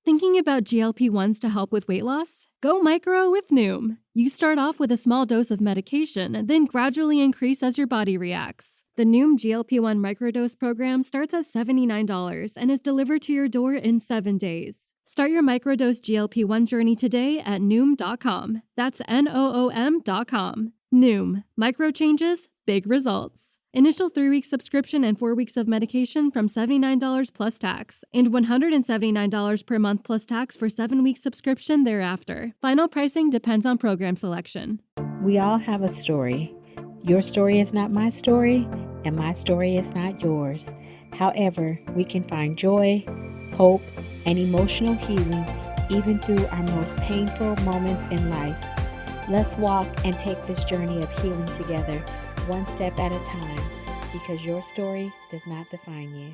Thinking about GLP-1s to help with weight loss? Go micro with Noom. You start off with a small dose of medication, then gradually increase as your body reacts. The Noom GLP-1 microdose program starts at $79 and is delivered to your door in 7 days. Start your microdose GLP-1 journey today at Noom.com. That's Noom.com. Noom. Micro changes, big results. Initial 3-week subscription and 4 weeks of medication from $79 plus tax, and $179 per month plus tax for 7-week subscription thereafter. Final pricing depends on program selection. We all have a story. Your story is not my story, and my story is not yours. However, we can find joy, hope, and emotional healing even through our most painful moments in life. Let's walk and take this journey of healing together, one step at a time, because your story does not define you.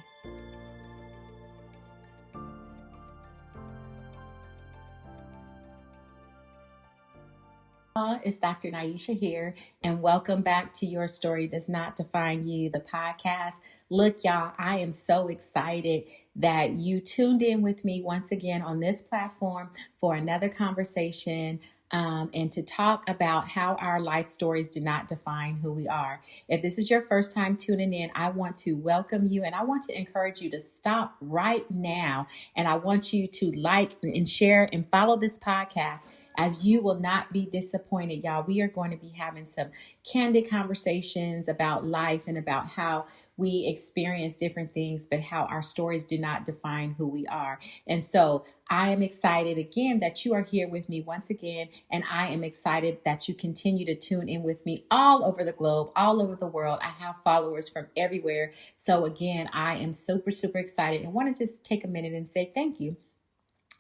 It's Dr. Niesha here, and welcome back to Your Story Does Not Define You, the podcast. Look, y'all, I am so excited that you tuned in with me once again on this platform for another conversation and to talk about how our life stories do not define who we are. If this is your first time tuning in, I want to welcome you, and I want to encourage you to stop right now, and I want you to like and share and follow this podcast, as you will not be disappointed, y'all. We are going to be having some candid conversations about life and about how we experience different things, but how our stories do not define who we are. And so I am excited again that you are here with me once again. And I am excited that you continue to tune in with me all over the globe, all over the world. I have followers from everywhere. So again, I am super, super excited and want to just take a minute and say thank you.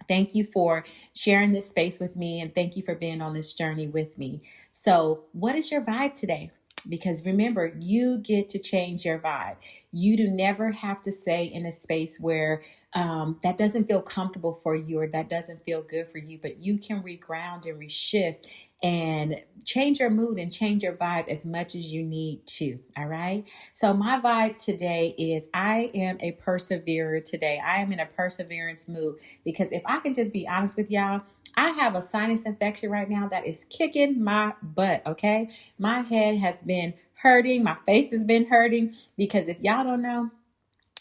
Thank you for sharing this space with me, and thank you for being on this journey with me. So what is your vibe today? Because remember, you get to change your vibe. You do never have to stay in a space where that doesn't feel comfortable for you or that doesn't feel good for you, but you can reground and reshift and change your mood and change your vibe as much as you need to. All right. So my vibe today is I am a perseverer today. I am in a perseverance mood because if I can just be honest with y'all, I have a sinus infection right now that is kicking my butt. Okay. My head has been hurting. My face has been hurting because if y'all don't know,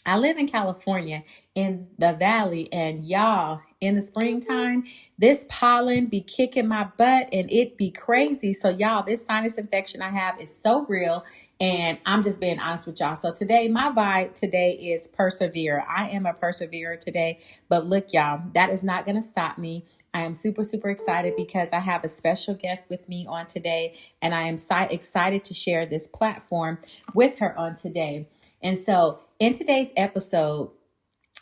I live in California in the valley, and y'all, in the springtime, this pollen be kicking my butt and it be crazy. So y'all, this sinus infection I have is so real, and I'm just being honest with y'all. So today, my vibe today is persevere. I am a perseverer today, but look, y'all, that is not going to stop me. I am super, super excited because I have a special guest with me on today, and I am excited to share this platform with her on today. And so in today's episode,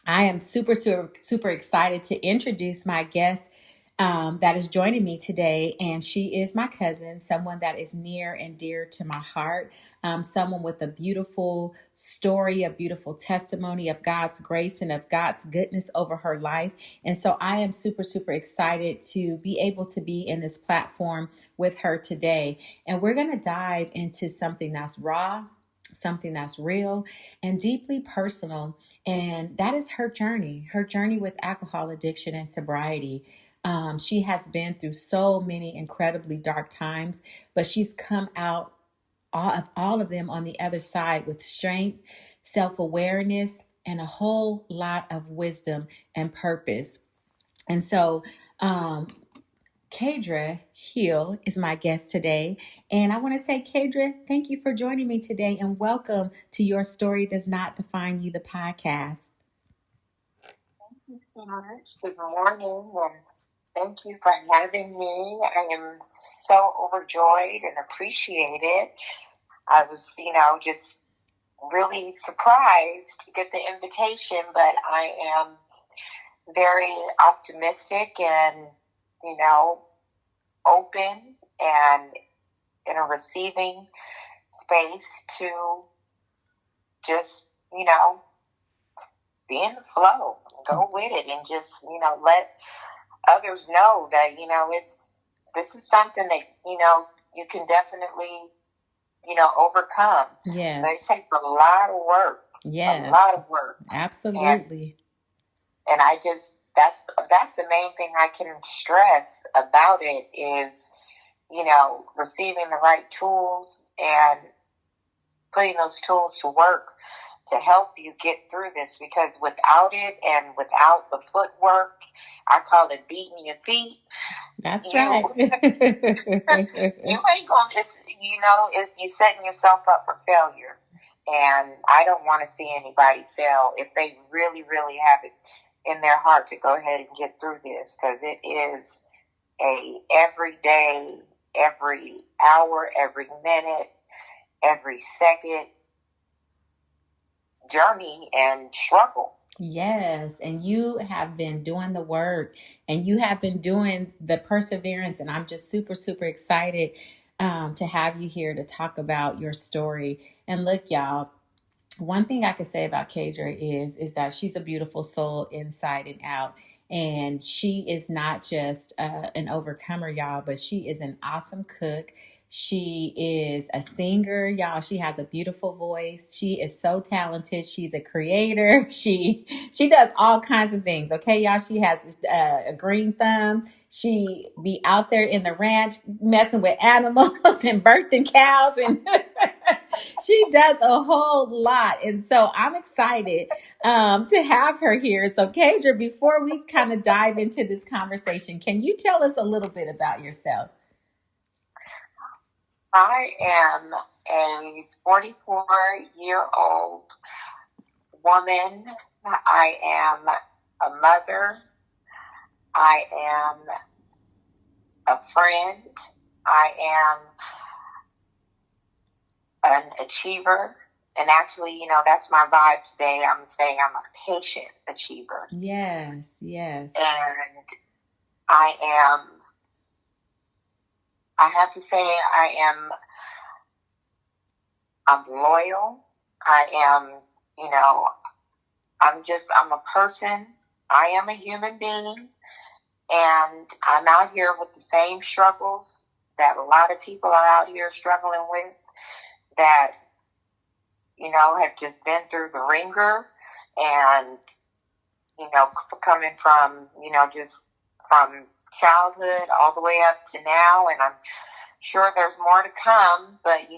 I am super, super, super excited to introduce my guest that is joining me today. And she is my cousin, someone that is near and dear to my heart, someone with a beautiful story, a beautiful testimony of God's grace and of God's goodness over her life. And so I am super, super excited to be able to be in this platform with her today. And we're going to dive into something that's raw, something that's real and deeply personal. And that is her journey with alcohol addiction and sobriety. She has been through so many incredibly dark times, but she's come out all of them on the other side with strength, self-awareness, and a whole lot of wisdom and purpose. And so, Cadra Hill is my guest today. And I want to say, Cadra, thank you for joining me today and welcome to Your Story Does Not Define You, the podcast. Thank you so much. Good morning, and thank you for having me. I am so overjoyed and appreciated. I was, just really surprised to get the invitation, but I am very optimistic and open and in a receiving space to just, be in the flow, go with it, and just, let others know that, this is something that, you can definitely, overcome. Yes. But it takes a lot of work. Yes. A lot of work. Absolutely. And I just that's the main thing I can stress about it is, receiving the right tools and putting those tools to work to help you get through this, because without it and without the footwork, I call it beating your feet. That's right. You ain't gonna just, it's you setting yourself up for failure. And I don't want to see anybody fail if they really, really have it in their heart to go ahead and get through this, because it is a every day, every hour, every minute, every second journey and struggle. Yes, and you have been doing the work, and you have been doing the perseverance, and I'm just super, super excited to have you here to talk about your story. And look, y'all, one thing I could say about Cadra is that she's a beautiful soul inside and out. And she is not just an overcomer, y'all, but she is an awesome cook. She is a singer, y'all. She has a beautiful voice. She is so talented. She's a creator. She does all kinds of things. Okay, y'all. She has a green thumb. She be out there in the ranch messing with animals and birthing cows, and she does a whole lot. And so I'm excited to have her here. So Cadra, before we kind of dive into this conversation, can you tell us a little bit about yourself? I am a 44-year-old woman. I am a mother. I am a friend. I am an achiever. And actually, that's my vibe today. I'm saying I'm a patient achiever. Yes, yes. And I have to say I'm loyal. I am, I'm a person. I am a human being. And I'm out here with the same struggles that a lot of people are out here struggling with, that, have just been through the ringer, and, coming from, just from childhood all the way up to now. And I'm sure there's more to come, but,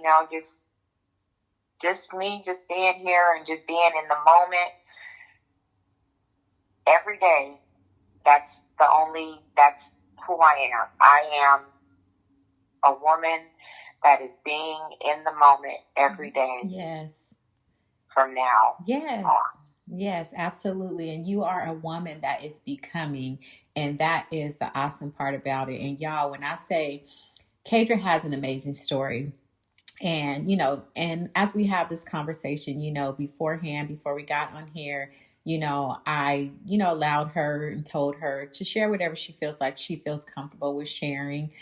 just me just being here and just being in the moment every day. That's who I am. I am a woman that is being in the moment every day. Yes. From now. Yes. Yes, absolutely. And you are a woman that is becoming, and that is the awesome part about it. And y'all, when I say Cadra has an amazing story, and, and as we have this conversation, beforehand, before we got on here, I, allowed her and told her to share whatever she feels like she feels comfortable with sharing,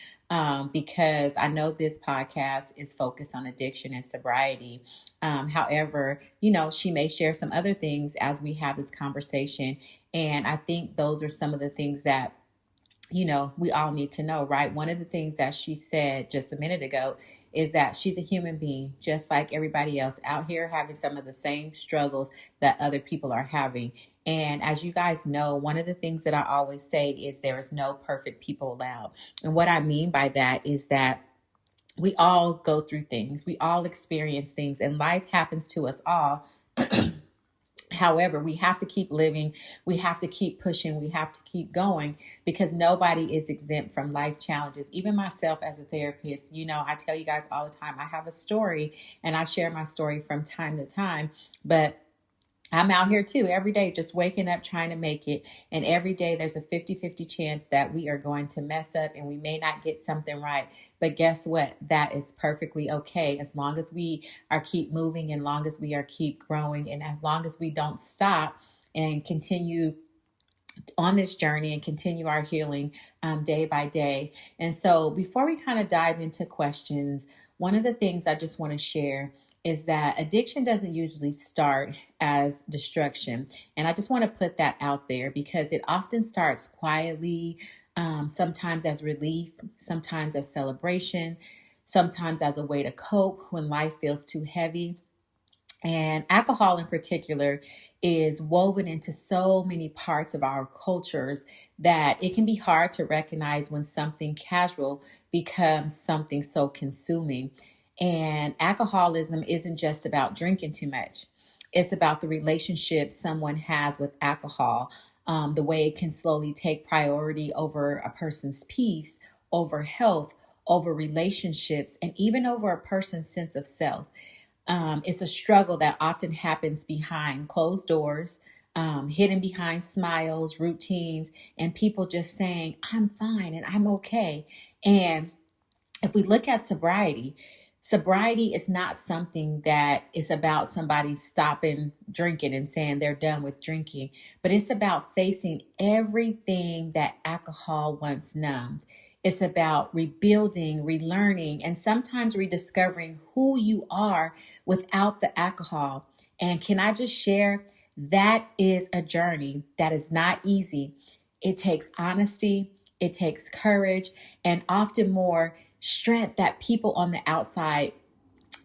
because I know this podcast is focused on addiction and sobriety. However, she may share some other things as we have this conversation. And I think those are some of the things that, we all need to know, right? One of the things that she said just a minute ago is that she's a human being, just like everybody else out here, having some of the same struggles that other people are having. And as you guys know, one of the things that I always say is there is no perfect people allowed. And what I mean by that is that we all go through things, we all experience things, and life happens to us all. However, we have to keep living, we have to keep pushing, we have to keep going, because nobody is exempt from life challenges. Even myself as a therapist, I tell you guys all the time, I have a story and I share my story from time to time, but I'm out here too every day, just waking up, trying to make it. And every day there's a 50-50 chance that we are going to mess up and we may not get something right. But guess what? That is perfectly okay. As long as we are keep moving, and long as we are keep growing, and as long as we don't stop and continue on this journey and continue our healing day by day. And so before we kind of dive into questions, one of the things I just want to share is that addiction doesn't usually start as destruction. And I just want to put that out there, because it often starts quietly, sometimes as relief, sometimes as celebration, sometimes as a way to cope when life feels too heavy. And alcohol in particular is woven into so many parts of our cultures that it can be hard to recognize when something casual becomes something so consuming. And alcoholism isn't just about drinking too much. It's about the relationship someone has with alcohol, the way it can slowly take priority over a person's peace, over health, over relationships, and even over a person's sense of self. It's a struggle that often happens behind closed doors, hidden behind smiles, routines, and people just saying, I'm fine and I'm okay. And if we look at sobriety, sobriety is not something that is about somebody stopping drinking and saying they're done with drinking, but it's about facing everything that alcohol once numbed. It's about rebuilding, relearning, and sometimes rediscovering who you are without the alcohol. And can I just share that is a journey that is not easy. It takes honesty, it takes courage, and often more strength that people on the outside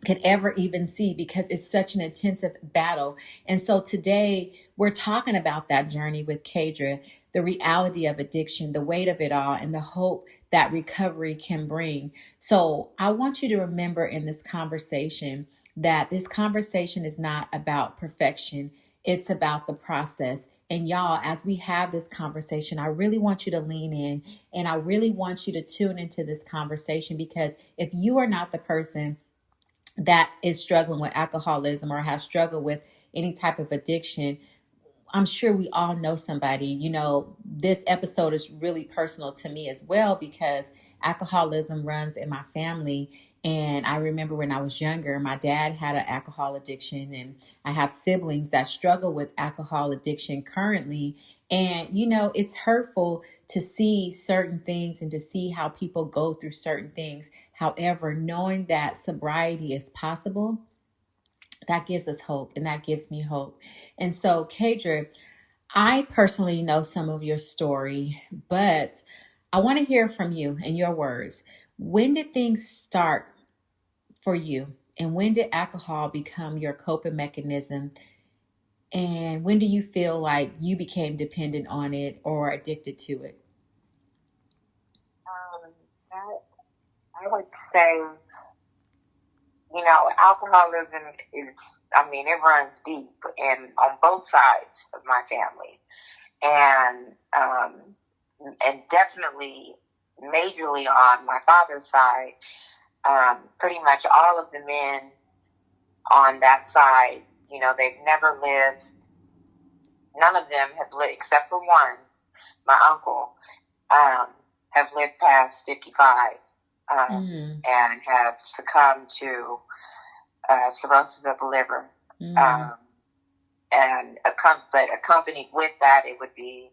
could ever even see because it's such an intensive battle. And so today we're talking about that journey with Cadra, the reality of addiction, the weight of it all, and the hope that recovery can bring. So I want you to remember in this conversation that this conversation is not about perfection. It's about the process. And y'all, as we have this conversation, I really want you to lean in and I really want you to tune into this conversation, because if you are not the person that is struggling with alcoholism or has struggled with any type of addiction, I'm sure we all know somebody. You know, this episode is really personal to me as well because alcoholism runs in my family. And I remember when I was younger, my dad had an alcohol addiction, and I have siblings that struggle with alcohol addiction currently. And, you know, it's hurtful to see certain things and to see how people go through certain things. However, knowing that sobriety is possible, that gives us hope, and that gives me hope. And so, Kadra, I personally know some of your story, but I want to hear from you in your words. When did things start for you? And when did alcohol become your coping mechanism? And when do you feel like you became dependent on it or addicted to it? I would say, alcoholism is, it runs deep and on both sides of my family. And definitely majorly on my father's side, pretty much all of the men on that side, they've never lived, none of them have lived, except for one, my uncle, have lived past 55, and have succumbed to cirrhosis of the liver. But accompanied with that, it would be,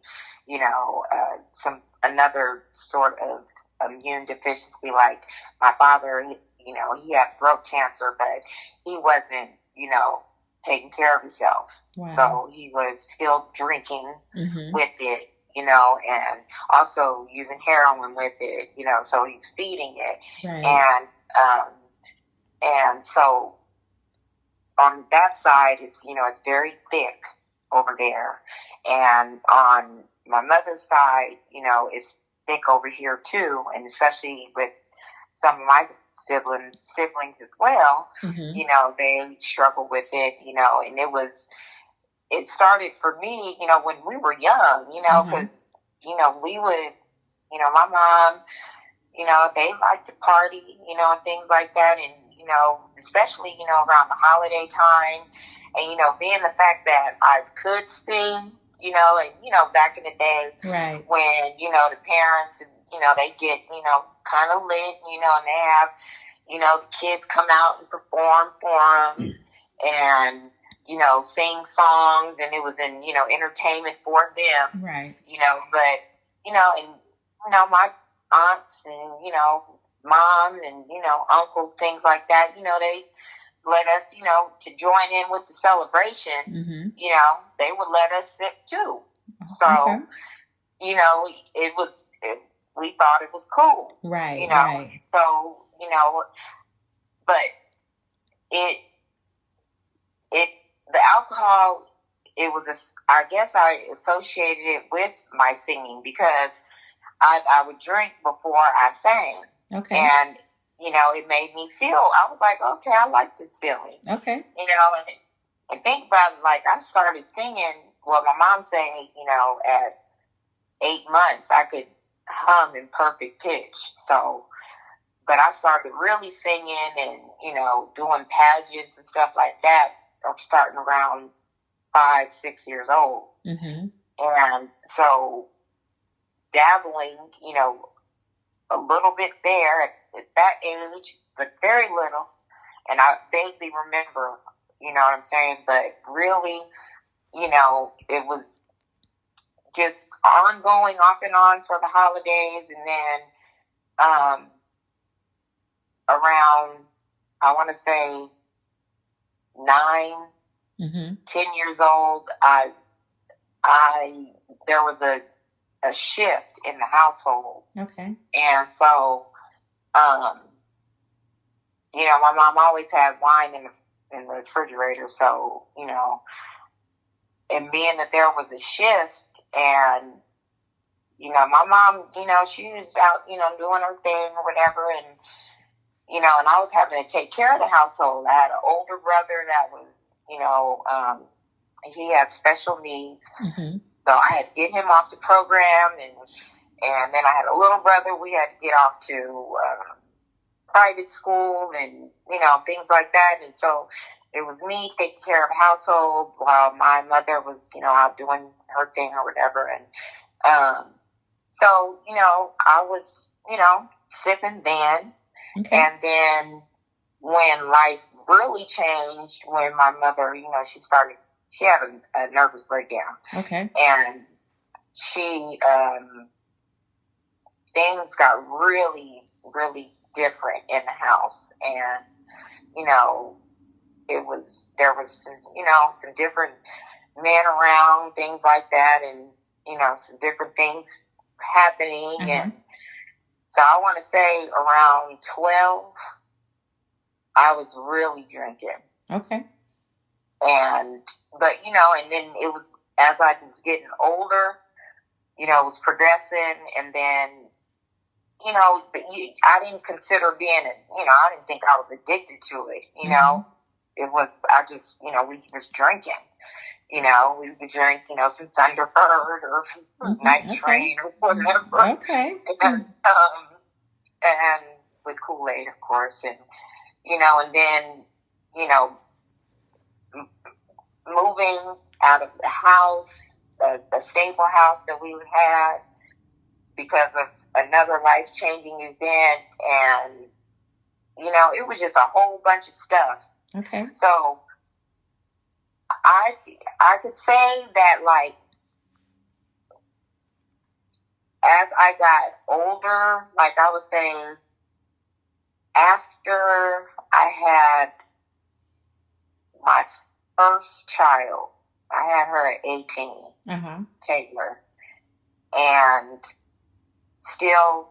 another sort of immune deficiency. Like my father, he had throat cancer, but he wasn't, taking care of himself. Wow. So he was still drinking with it, and also using heroin with it, so he's feeding it. Right. And so on that side, it's very thick over there. And on my mother's side, it's thick over here too. And especially with some of my siblings as well, they struggle with it, and it started for me, when we were young, because, we would, my mom, they like to party, and things like that. And, especially, around the holiday time, and, being the fact that I could sing, and, back in the day, right, when, the parents, they get, kind of lit, and they have, the kids come out and perform for them and, sing songs, and it was in, entertainment for them. Right. But, my aunts and, mom and, uncles, things like that, they let us, to join in with the celebration, they would let us sip too. So, we thought it was cool. Right. Right. So, but the alcohol, I guess I associated it with my singing because I would drink before I sang. Okay. And, it made me feel, I was like, okay, I like this feeling. Okay. And think about it, like I started singing, well, my mom sang, at 8 months, I could hum in perfect pitch. So, but I started really singing and, doing pageants and stuff like that. I'm starting around 5, 6 years old. Mm-hmm. And so dabbling, a little bit there at that age, but very little. And I vaguely remember, you know what I'm saying? But really, it was just ongoing off and on for the holidays. And then around, I want to say 9, mm-hmm. 10 years old, there was a shift in the household. Okay. And so, my mom always had wine in the refrigerator. So, and being that there was a shift and, my mom, she was out, doing her thing or whatever. And, and I was having to take care of the household. I had an older brother that was, he had special needs. Mm-hmm. So I had to get him off the program, and then I had a little brother. We had to get off to private school and things like that. And so it was me taking care of the household while my mother was out doing her thing or whatever. And so I was sipping then, Okay. and then when life really changed, when my mother she had a nervous breakdown. Okay. And she, things got really, really different in the house. And, there was some different men around, things like that. And, some different things happening. Uh-huh. And so I want to say around 12, I was really drinking. Okay. But and then it was, as I was getting older, it was progressing, and then, I didn't consider being I didn't think I was addicted to it, Mm-hmm. It was, I just, we was drinking, we would drink, some Thunderbird or Mm-hmm. Night Okay. Train or whatever. Okay. And with Kool-Aid, of course, and, and then, moving out of the house, the stable house that we had because of another life-changing event, and, it was just a whole bunch of stuff. Okay. So I could say that, like, as I got older, like I was saying, after I had my first child, I had her at 18, Uh-huh. Taylor, and still,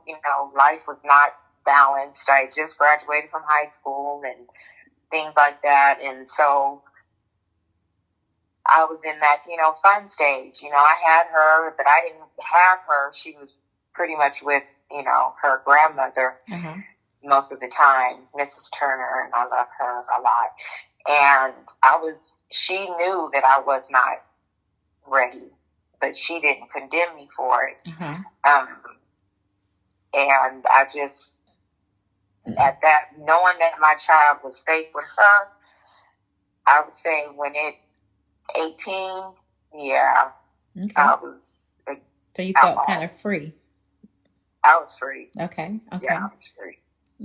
life was not balanced. I had just graduated from high school and things like that, and so I was in that, fun stage. I had her, but I didn't have her. She was pretty much with, her grandmother Uh-huh. most of the time, Mrs. Turner, and I love her a lot. And she knew that I was not ready, but she didn't condemn me for it. Uh-huh. And I just, at that, knowing that my child was safe with her, I would say when 18, yeah, Okay. I was. So you felt kind of free. I was free. Okay. Okay. Yeah, I was free.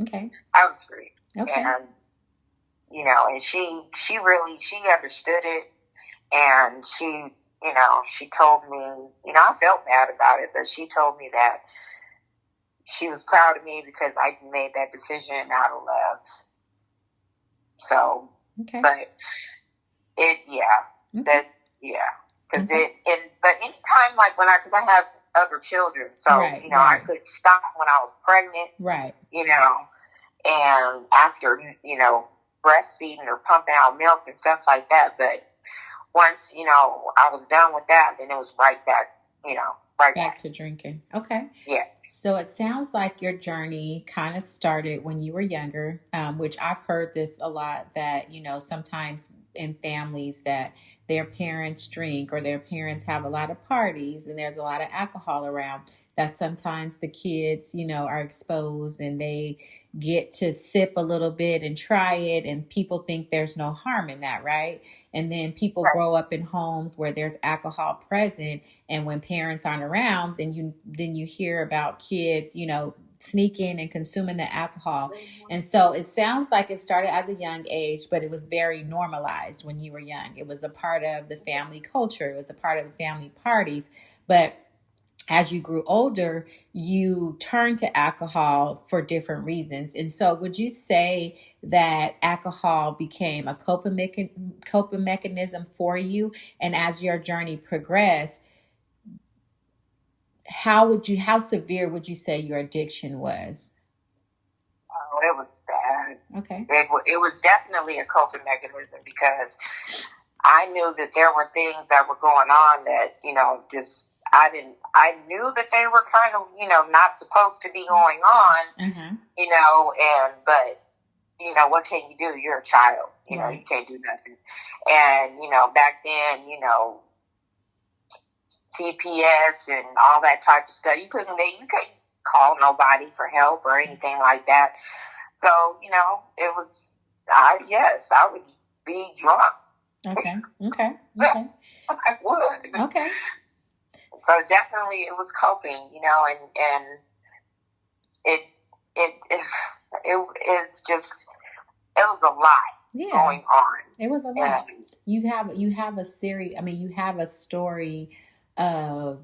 Okay. I was free. Okay. And, and she understood it, and she told me, I felt bad about it, but she told me that she was proud of me because I made that decision out of love. So, Okay. but because but anytime, like because I have other children, so, Right, I right. could stop when I was pregnant, Right. and after, breastfeeding or pumping out milk and stuff like that. But once, I was done with that, then it was right back, right back to drinking. Okay. Yes. So it sounds like your journey kind of started when you were younger, which I've heard this a lot, that, sometimes in families that their parents drink or their parents have a lot of parties and there's a lot of alcohol around, that sometimes the kids, are exposed and they get to sip a little bit and try it, and people think there's no harm in that, right? And then people grow up in homes where there's alcohol present, and when parents aren't around, then you hear about kids, sneaking and consuming the alcohol. And so it sounds like it started as a young age, but it was very normalized when you were young. It was a part of the family culture. It was a part of the family parties. But as you grew older, you turned to alcohol for different reasons. And so would you say that alcohol became a coping mechanism for you? And as your journey progressed, how severe would you say your addiction was? Oh, it was bad. Okay. It was definitely a coping mechanism, because I knew that there were things that were going on that, I knew that they were kind of, not supposed to be going on, but, what can you do? You're a child, you can't do nothing. And, back then, CPS and all that type of stuff, you couldn't call nobody for help or anything like that. So, it was, I would be drunk. Okay. I would. Okay. So definitely it was coping, and it was a lot going on. It was a lot. You have a story of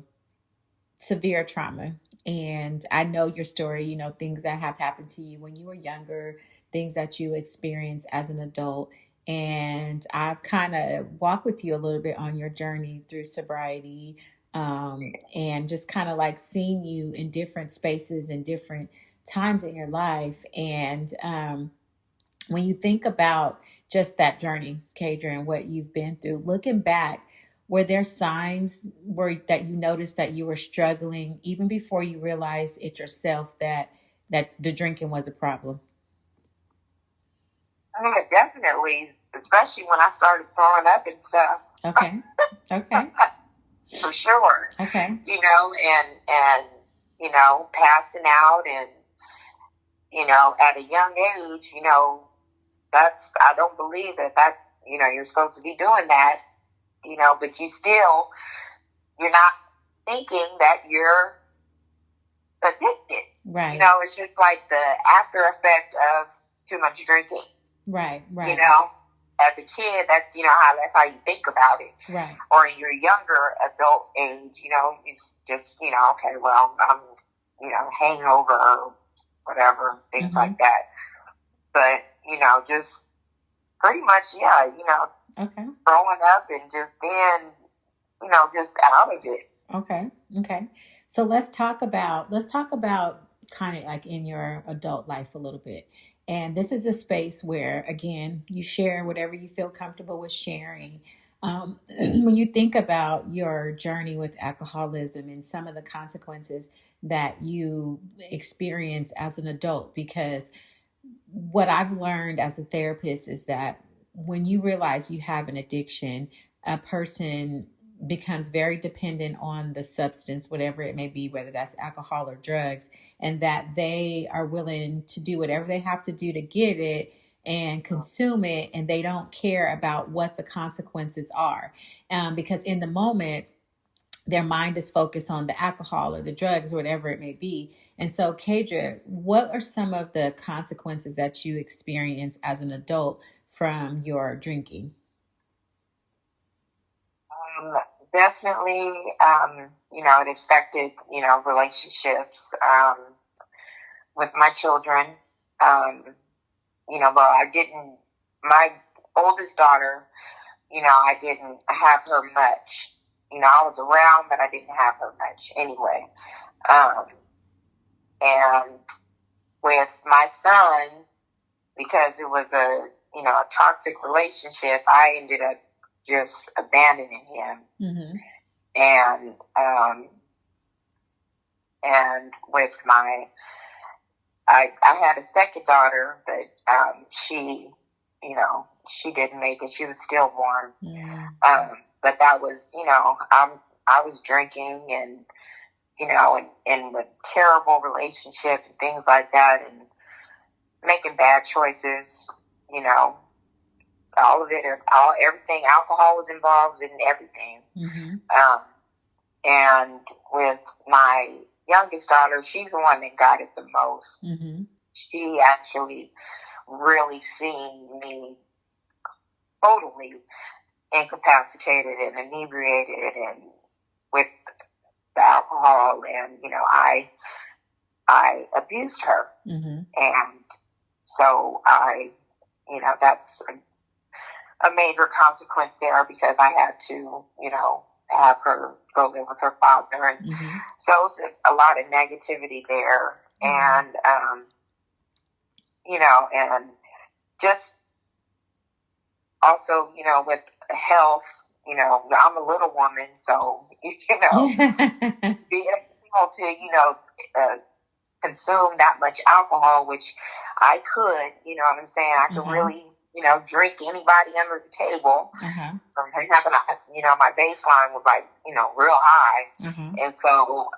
severe trauma. And I know your story, things that have happened to you when you were younger, things that you experienced as an adult. And I've kind of walked with you a little bit on your journey through sobriety, and just kind of like seeing you in different spaces and different times in your life. And when you think about just that journey, Cadra, and what you've been through, looking back, were there signs that you noticed that you were struggling even before you realized it yourself that the drinking was a problem? Definitely, especially when I started throwing up and stuff. Okay. For sure. Okay. And passing out, and at a young age, I don't believe that you're supposed to be doing that, but you're not thinking that you're addicted. Right. It's just like the after effect of too much drinking. Right. As a kid, that's how you think about it. Right. Or in your younger adult age, it's just, okay, well, I'm, hangover or whatever, things like that. But, just pretty much, okay, throwing up and just being, just out of it. Okay. So let's talk about kind of like in your adult life a little bit. And this is a space where, again, you share whatever you feel comfortable with sharing. When you think about your journey with alcoholism and some of the consequences that you experience as an adult, because what I've learned as a therapist is that when you realize you have an addiction, a person becomes very dependent on the substance, whatever it may be, whether that's alcohol or drugs, and that they are willing to do whatever they have to do to get it and consume it, and they don't care about what the consequences are. Because in the moment, their mind is focused on the alcohol or the drugs or whatever it may be. And so, Cadra, what are some of the consequences that you experience as an adult from your drinking? Definitely, it affected, relationships, with my children. My oldest daughter, I didn't have her much. I was around, but I didn't have her much anyway. And with my son, because it was a toxic relationship, I ended up just abandoning him. Mm-hmm. And with I had a second daughter, but she didn't make it. She was stillborn. Mm-hmm. But that was, I was drinking and, and with terrible relationships and things like that, and making bad choices, all of it, everything. Alcohol was involved in everything. Mm-hmm. And with my youngest daughter, she's the one that got it the most. Mm-hmm. She actually really seen me totally incapacitated and inebriated and with the alcohol, and I abused her. Mm-hmm. And so that's a major consequence there, because I had to have her go live with her father, and mm-hmm. so it was a lot of negativity there. Mm-hmm. And and just also with health, I'm a little woman, so being able to consume that much alcohol, which I could, you know what I'm saying? I could really, drink anybody under the table. From having, my baseline was like, real high. And so,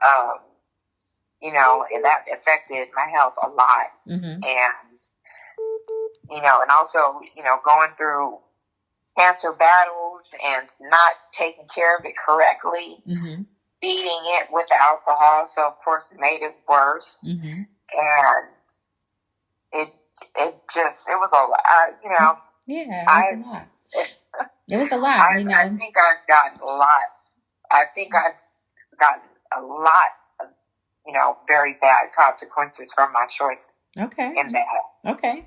and that affected my health a lot. And, and also, going through cancer battles and not taking care of it correctly, feeding it with alcohol. So of course it made it worse. And it was a lot, Yeah, it was a lot. It was a lot, I think I've gotten a lot. I think I've gotten a lot of, very bad consequences from my choice. Okay. In that. Okay.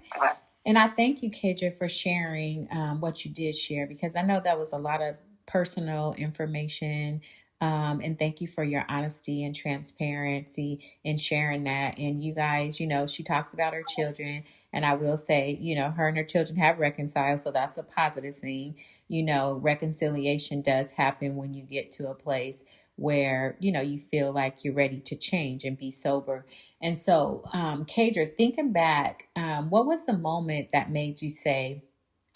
And I thank you, Cadra, for sharing what you did share, because I know that was a lot of personal information. And thank you for your honesty and transparency in sharing that. And you guys, she talks about her children, and I will say, her and her children have reconciled. So that's a positive thing. Reconciliation does happen when you get to a place where, you feel like you're ready to change and be sober. And so, Cadra, thinking back, what was the moment that made you say,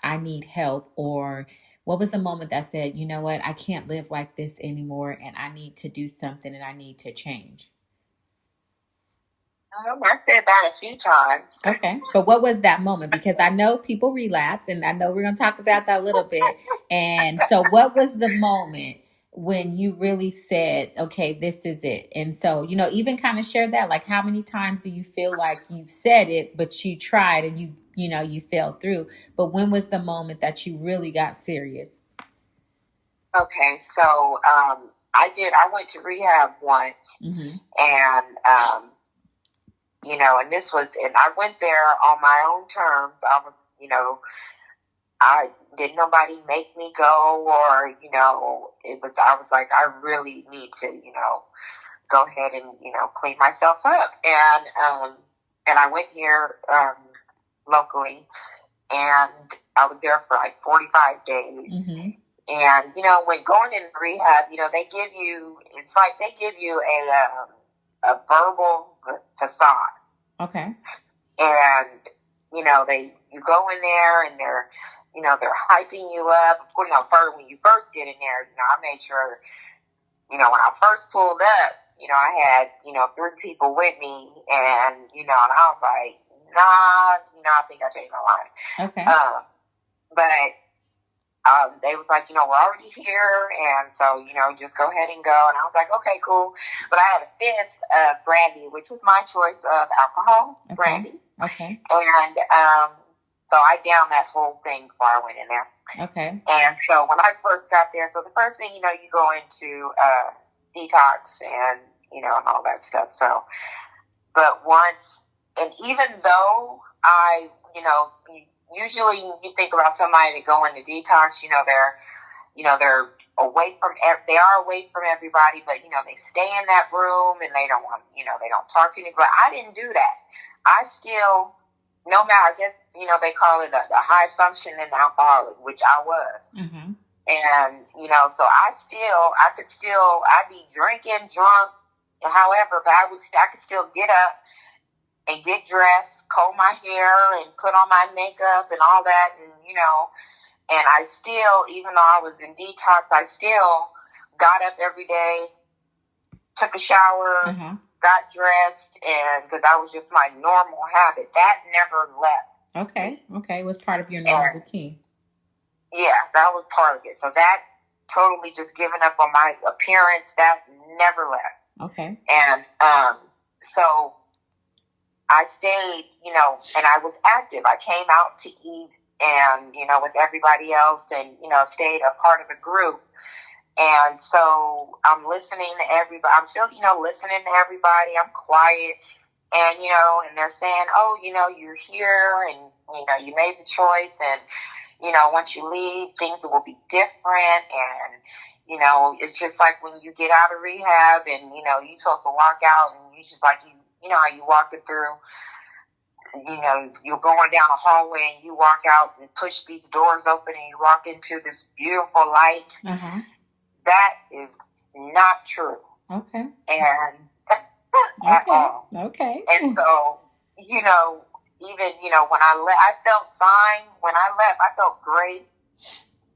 I need help? Or what was the moment that said, you know what, I can't live like this anymore, and I need to do something, and I need to change? I said that a few times. Okay. But what was that moment? Because I know people relapse, and I know we're going to talk about that a little bit. And so what was the moment when you really said, okay, this is it? And so, even kind of share that, like, how many times do you feel like you've said it, but you tried and you fell through? But when was the moment that you really got serious? Okay. So, I went to rehab once, and, and I went there on my own terms. I was, I didn't nobody make me go, or, I was like, I really need to, go ahead and, clean myself up. And I went here, locally, and I was there for like 45 days. And, when going in rehab, they give you a verbal facade. Okay. And, you go in there, and they're hyping you up. Of course, first, when you first get in there, I made sure, when I first pulled up, I had, 3 people with me, and, and I was like, nah, I think I changed my mind. Okay. But they was like, we're already here, and so, just go ahead and go. And I was like, okay, cool. But I had a 5th brandy, which was my choice of alcohol, brandy. Okay. And so I downed that whole thing before I went in there. Okay. And so when I first got there, so the first thing, you go into detox and, and all that stuff. So, but once, and even though I, usually you think about somebody that go into detox, they're away from, they are away from everybody, but, they stay in that room and they don't want, they don't talk to anybody. I didn't do that. I still no matter, I guess, they call it a high functioning alcoholic, which I was. Mm-hmm. And, so I'd be drinking, drunk, however, but I could still get up and get dressed, comb my hair and put on my makeup and all that. And, and I still, even though I was in detox, I still got up every day, took a shower, Mm-hmm. got dressed, and because that was just my normal habit. That never left. Okay. It was part of your normal routine. Yeah, that was part of it. So that totally just giving up on my appearance, that never left. Okay. And so I stayed, and I was active. I came out to eat and, with everybody else and, stayed a part of the group. And so I'm listening to everybody. I'm still, listening to everybody. I'm quiet. And, and they're saying, oh, you're here and, you made the choice. And, once you leave, things will be different. And, it's just like when you get out of rehab and, you're supposed to walk out and you just like, how you walking through, you're going down a hallway and you walk out and push these doors open and you walk into this beautiful light. Uh-huh. That is not true. Okay. And at all. Okay. And so, even, when I left, I felt fine. When I left, I felt great.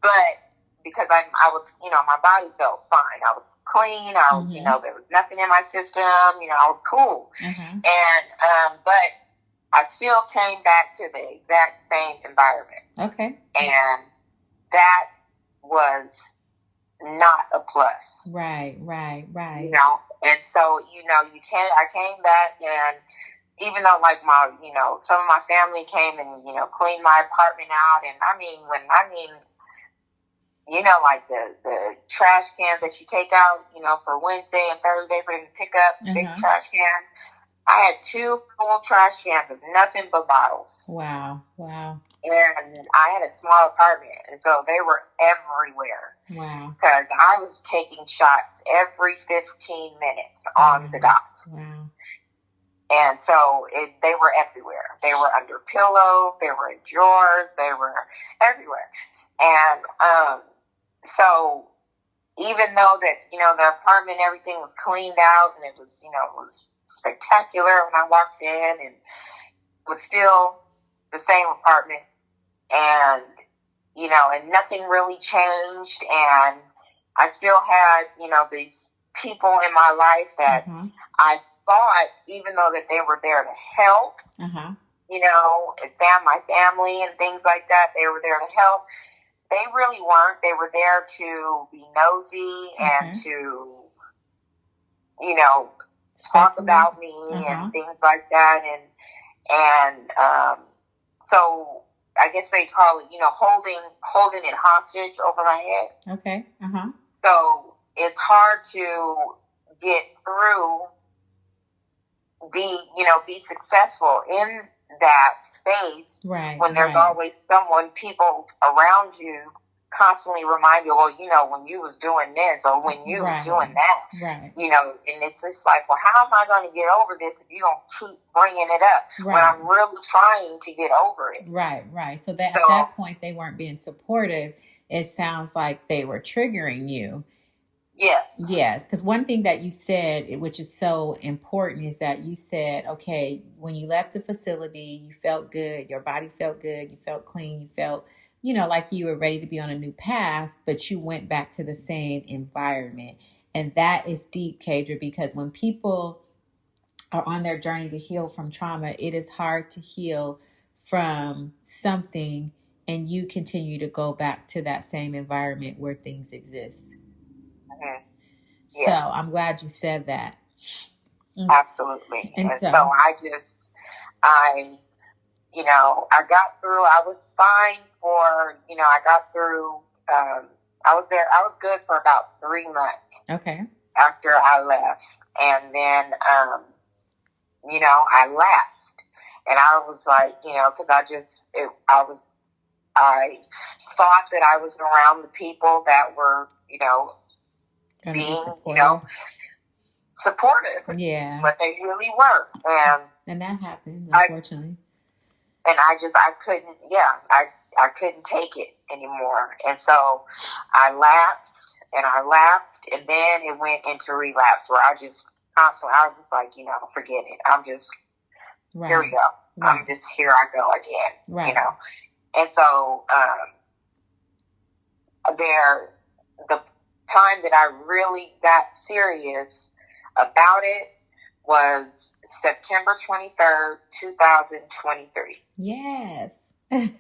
But because I was, my body felt fine. I was clean. I was, Mm-hmm. There was nothing in my system. I was cool. Mm-hmm. And, but I still came back to the exact same environment. Okay. And that was not a plus. Right. And so, I came back, and even though like some of my family came and, cleaned my apartment out. And like the trash cans that you take out, for Wednesday and Thursday for them to pick up, big trash cans. I had 2 full trash cans of nothing but bottles. Wow. And I had a small apartment, and so they were everywhere. Wow. Because I was taking shots every 15 minutes on the dot. Wow. And so they were everywhere. They were under pillows. They were in drawers. They were everywhere. And so even though that, the apartment, everything was cleaned out and it was spectacular when I walked in, and it was still the same apartment, and and nothing really changed, and I still had these people in my life that I thought, even though that they were there to help, my family and things like that, they were there to help. They really weren't. They were there to be nosy and to talk about me and things like that. And so I guess they call it, holding it hostage over my head. Okay. So it's hard to get through, be successful in that space. Right. When there's always people around you constantly remind you, well, when you was doing this or when you was doing that, right. And it's just like, well, how am I going to get over this if you don't keep bringing it up when I'm really trying to get over it? Right. So at that point, they weren't being supportive. It sounds like they were triggering you. Yes. Because one thing that you said, which is so important, is that you said, okay, when you left the facility, you felt good. Your body felt good. You felt clean. You felt, like you were ready to be on a new path, but you went back to the same environment. And that is deep, Cadra, because when people are on their journey to heal from trauma, it is hard to heal from something and you continue to go back to that same environment where things exist. So I'm glad you said that. Absolutely. And so I got through, I was fine for, I got through, I was good for about 3 months. Okay. After I left. And then, I lapsed. And I was like, because I thought that I was around the people that were, being, supportive. Yeah. But they really weren't. And that happened, unfortunately. and I couldn't, I couldn't take it anymore. And so I lapsed and then it went into relapse where I just constantly, I was just like, forget it. I'm just, here we go. Right. I'm just, here I go again, Right. And so, the time that I really got serious about it was September 23rd, 2023. Yes. That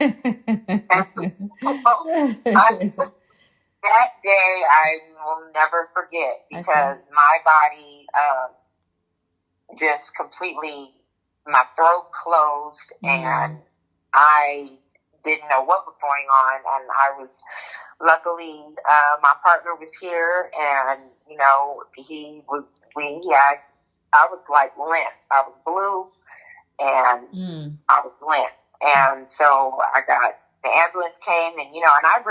day I will never forget because my body just completely, my throat closed and I didn't know what was going on, and I was, luckily, my partner was here, and, I was like limp. I was blue, and I was limp. And so the ambulance came, and, and I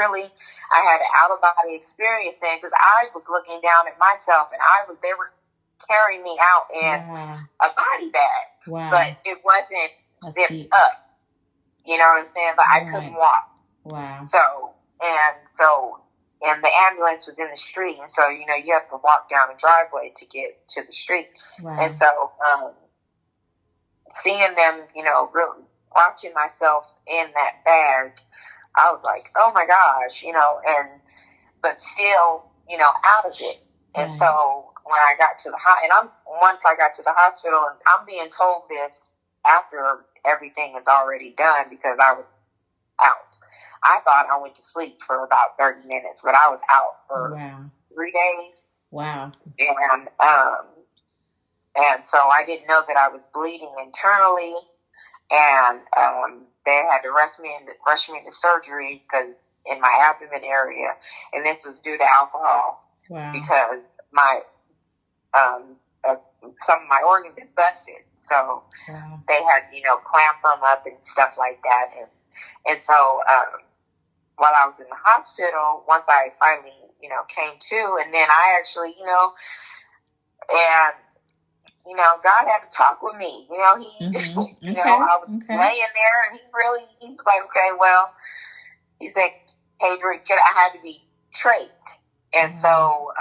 had an out-of-body experience then, because I was looking down at myself, and they were carrying me out in a body bag. Wow. But it wasn't zipped up. You know what I'm saying? But I couldn't walk. Wow. And the ambulance was in the street. And so, you have to walk down a driveway to get to the street. Wow. And so, seeing them, really watching myself in that bag, I was like, oh my gosh, but still, out of it. And so when I got to once I got to the hospital, and I'm being told this after everything is already done because I was out. I thought I went to sleep for about 30 minutes, but I was out for 3 days. Wow. And so I didn't know that I was bleeding internally, and they had to rush me into surgery because in my abdomen area, and this was due to alcohol. Wow. Because my some of my organs had busted, so they had clamp them up and stuff like that, and so while I was in the hospital, once I finally came to, and then I actually God had to talk with me. He I was laying there, and he was like, okay, well, he said, hey, I had to be trached. And so,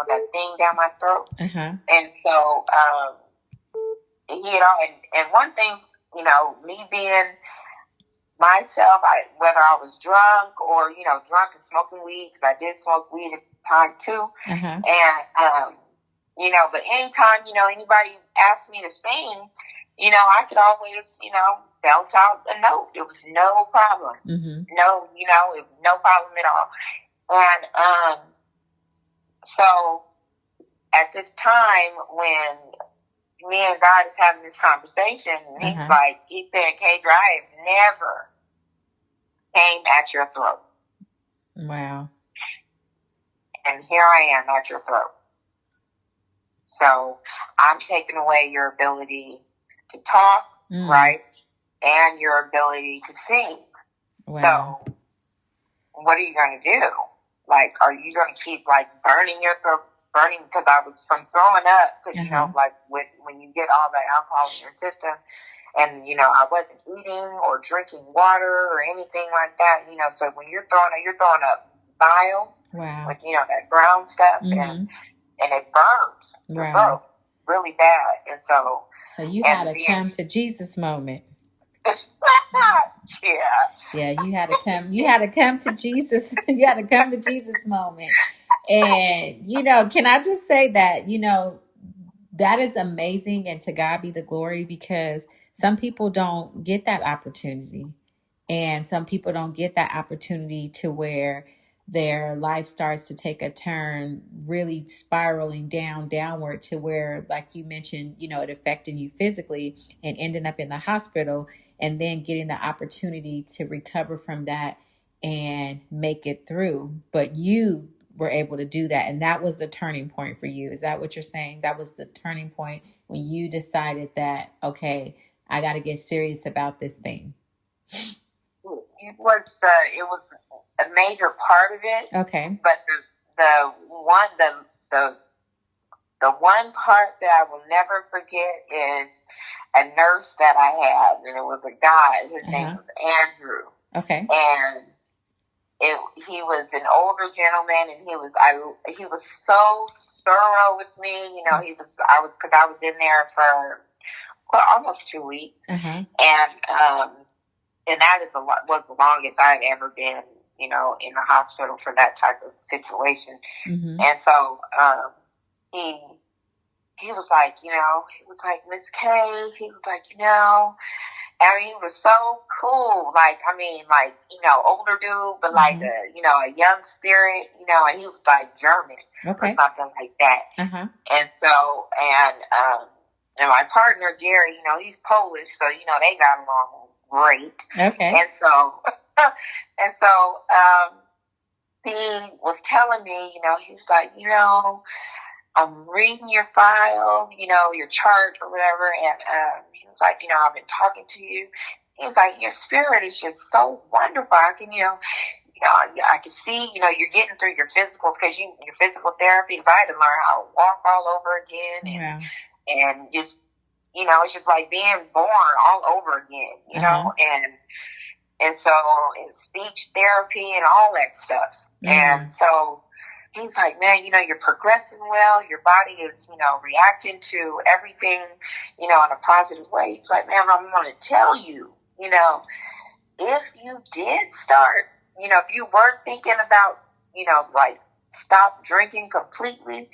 that thing down my throat. And so, and one thing, me being myself, whether I was drunk or, drunk and smoking weed, because I did smoke weed at the time too. And, but anytime, anybody asked me to sing, I could always, belt out a note. It was no problem. No, it was no problem at all. And, so at this time when me and God is having this conversation, he said, Cadra, I have never came at your throat. Wow. And here I am at your throat. So I'm taking away your ability to talk, right? And your ability to sing. Wow. So what are you going to do? Like, are you going to keep burning your throat, because I was from throwing up, because, when you get all that alcohol in your system, and, I wasn't eating or drinking water or anything like that, so when you're throwing up bile, that brown stuff, and it burns your throat really bad. And so you had a come to Jesus moment. Yeah, you had to come to Jesus. You had to come to Jesus moment. And, can I just say that, that is amazing, and to God be the glory, because some people don't get that opportunity, and some people don't get that opportunity to where their life starts to take a turn, really spiraling downward to where, like you mentioned, it affecting you physically and ending up in the hospital, and then getting the opportunity to recover from that and make it through. But you were able to do that, and that was the turning point for you. Is that what you're saying? That was the turning point when you decided that, okay, I got to get serious about this thing. It was a major part of it. Okay. But the the one part that I will never forget is a nurse that I had, and it was a guy. His name was Andrew. Okay. And he was an older gentleman, and he was so thorough with me. You know, because I was in there for almost 2 weeks, and that was the longest I've ever been, you know, in the hospital for that type of situation. Mm-hmm. And so he was like, Miss K, he was like, you know. I mean, he was so cool. Like, I mean, like, you know, older dude, but like a young spirit, you know, and he was like German or something like that. And so, and my partner, Jerry, you know, he's Polish, so, you know, they got along great. Okay. And so, he was telling me, you know, he's like, you know, I'm reading your file, you know, your chart or whatever, and he was like, you know, I've been talking to you. He's like, your spirit is just so wonderful. I can, I can see, you know, you're getting through your physicals because your physical therapy. Because I had to learn how to walk all over again, and just, you know, it's just like being born all over again, you know, and so and speech therapy and all that stuff, and so. He's like, man, you know, you're progressing well. Your body is, you know, reacting to everything, you know, in a positive way. He's like, man, I'm going to tell you, you know, if you did start, you know, if you were thinking about, you know, like stop drinking completely,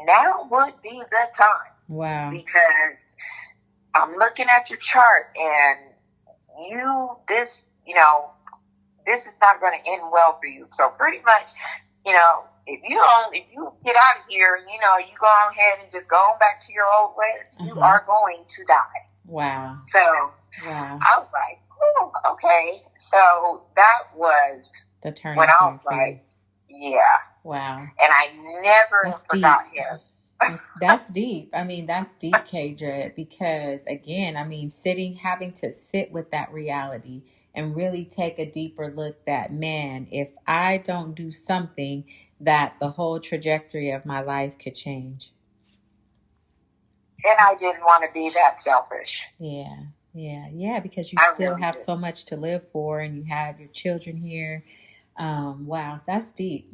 now would be the time. Wow. Because I'm looking at your chart and this is not going to end well for you. So pretty much, you know, if you get out of here, you know, you go ahead and just go on back to your old ways, you are going to die. Wow. So I was like, oh, okay. So that was the turning when I was point for like, you. yeah. Wow. And I never forgot him. That's deep. I mean, that's deep, Cadra, because again, I mean, having to sit with that reality and really take a deeper look that, man, if I don't do something, that the whole trajectory of my life could change. And I didn't want to be that selfish. Yeah, because you still have so much to live for, and you have your children here. Wow, that's deep.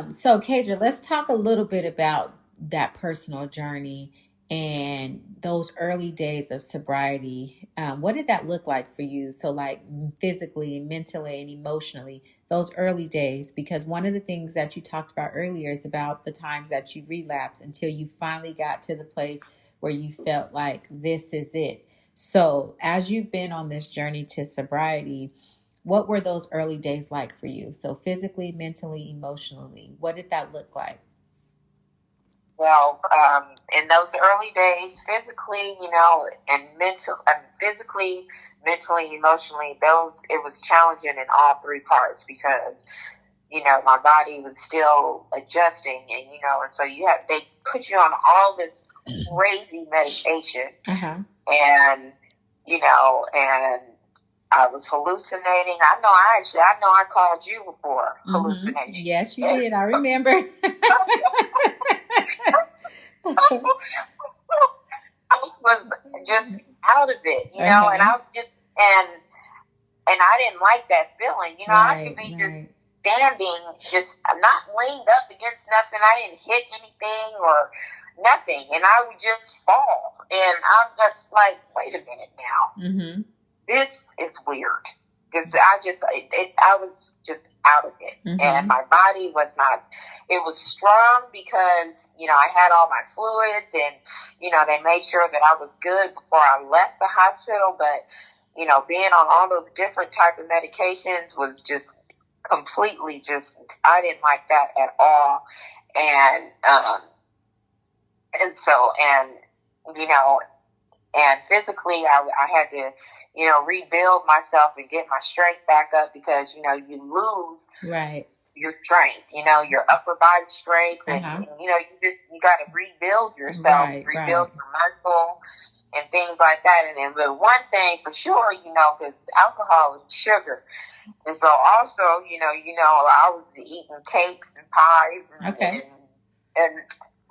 So, Cadra, let's talk a little bit about that personal journey and those early days of sobriety. What did that look like for you? So like physically, mentally, and emotionally, those early days, because one of the things that you talked about earlier is about the times that you relapsed until you finally got to the place where you felt like this is it. So as you've been on this journey to sobriety, what were those early days like for you? So physically, mentally, emotionally, what did that look like? Well, in those early days, physically, you know, and physically, mentally, emotionally, it was challenging in all three parts because, you know, my body was still adjusting, and you know, and so they put you on all this crazy medication, and you know, and I was hallucinating. I know I called you before hallucinating. Yes, you did. I remember. I was just out of it, you know, and I was just, and I didn't like that feeling, you know. I could be just standing, just not leaned up against nothing. I didn't hit anything or nothing, and I would just fall. And I'm just like, wait a minute now. This is weird. Because I was just out of it. And my body was not, it was strong because, you know, I had all my fluids and, you know, they made sure that I was good before I left the hospital. But, you know, being on all those different type of medications was just completely I didn't like that at all. And so, you know, and physically I had to, you know, rebuild myself and get my strength back up because, you know, you lose your strength, you know, your upper body strength, and you know, you got to rebuild yourself, rebuild your muscle and things like that. And then, but one thing for sure, you know, because alcohol is sugar, and so also, you know, I was eating cakes and pies and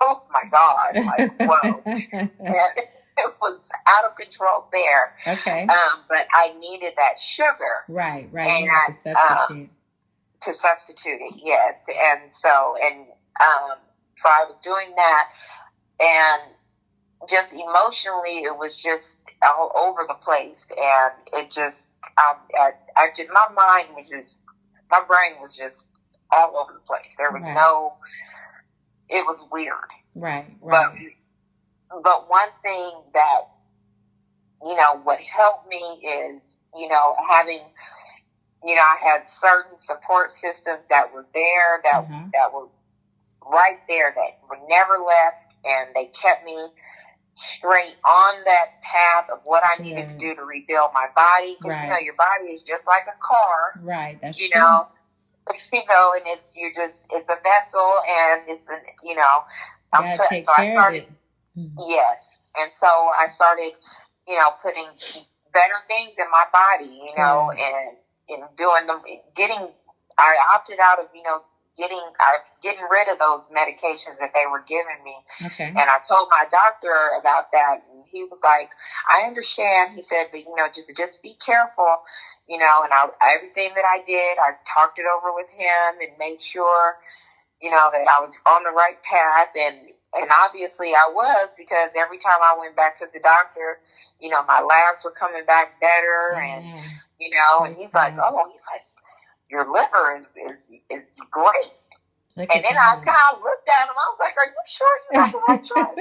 oh my God, like, whoa. And it was out of control there. Okay. But I needed that sugar. Right. And, You have to substitute. To substitute it, yes. And so I was doing that, and just emotionally, it was just all over the place. And it just, my brain was just all over the place. There was it was weird. Right. But one thing that, what helped me is, having, I had certain support systems that were there, that were right there, that were never left, and they kept me straight on that path of what I needed to do to rebuild my body. Because, your body is just like a car. Right, that's true. And it's a vessel, and it's, care of it. Mm-hmm. Yes. And so I started, putting better things in my body, and doing them, I opted out of, getting rid of those medications that they were giving me. Okay. And I told my doctor about that, and he was like, I understand. He said, but, just be careful, and everything that I did, I talked it over with him and made sure, that I was on the right path. And obviously I was, because every time I went back to the doctor, my labs were coming back better. And, and he's like, your liver is great. And then I kind of looked at him. I was like, are you sure you're on the right track?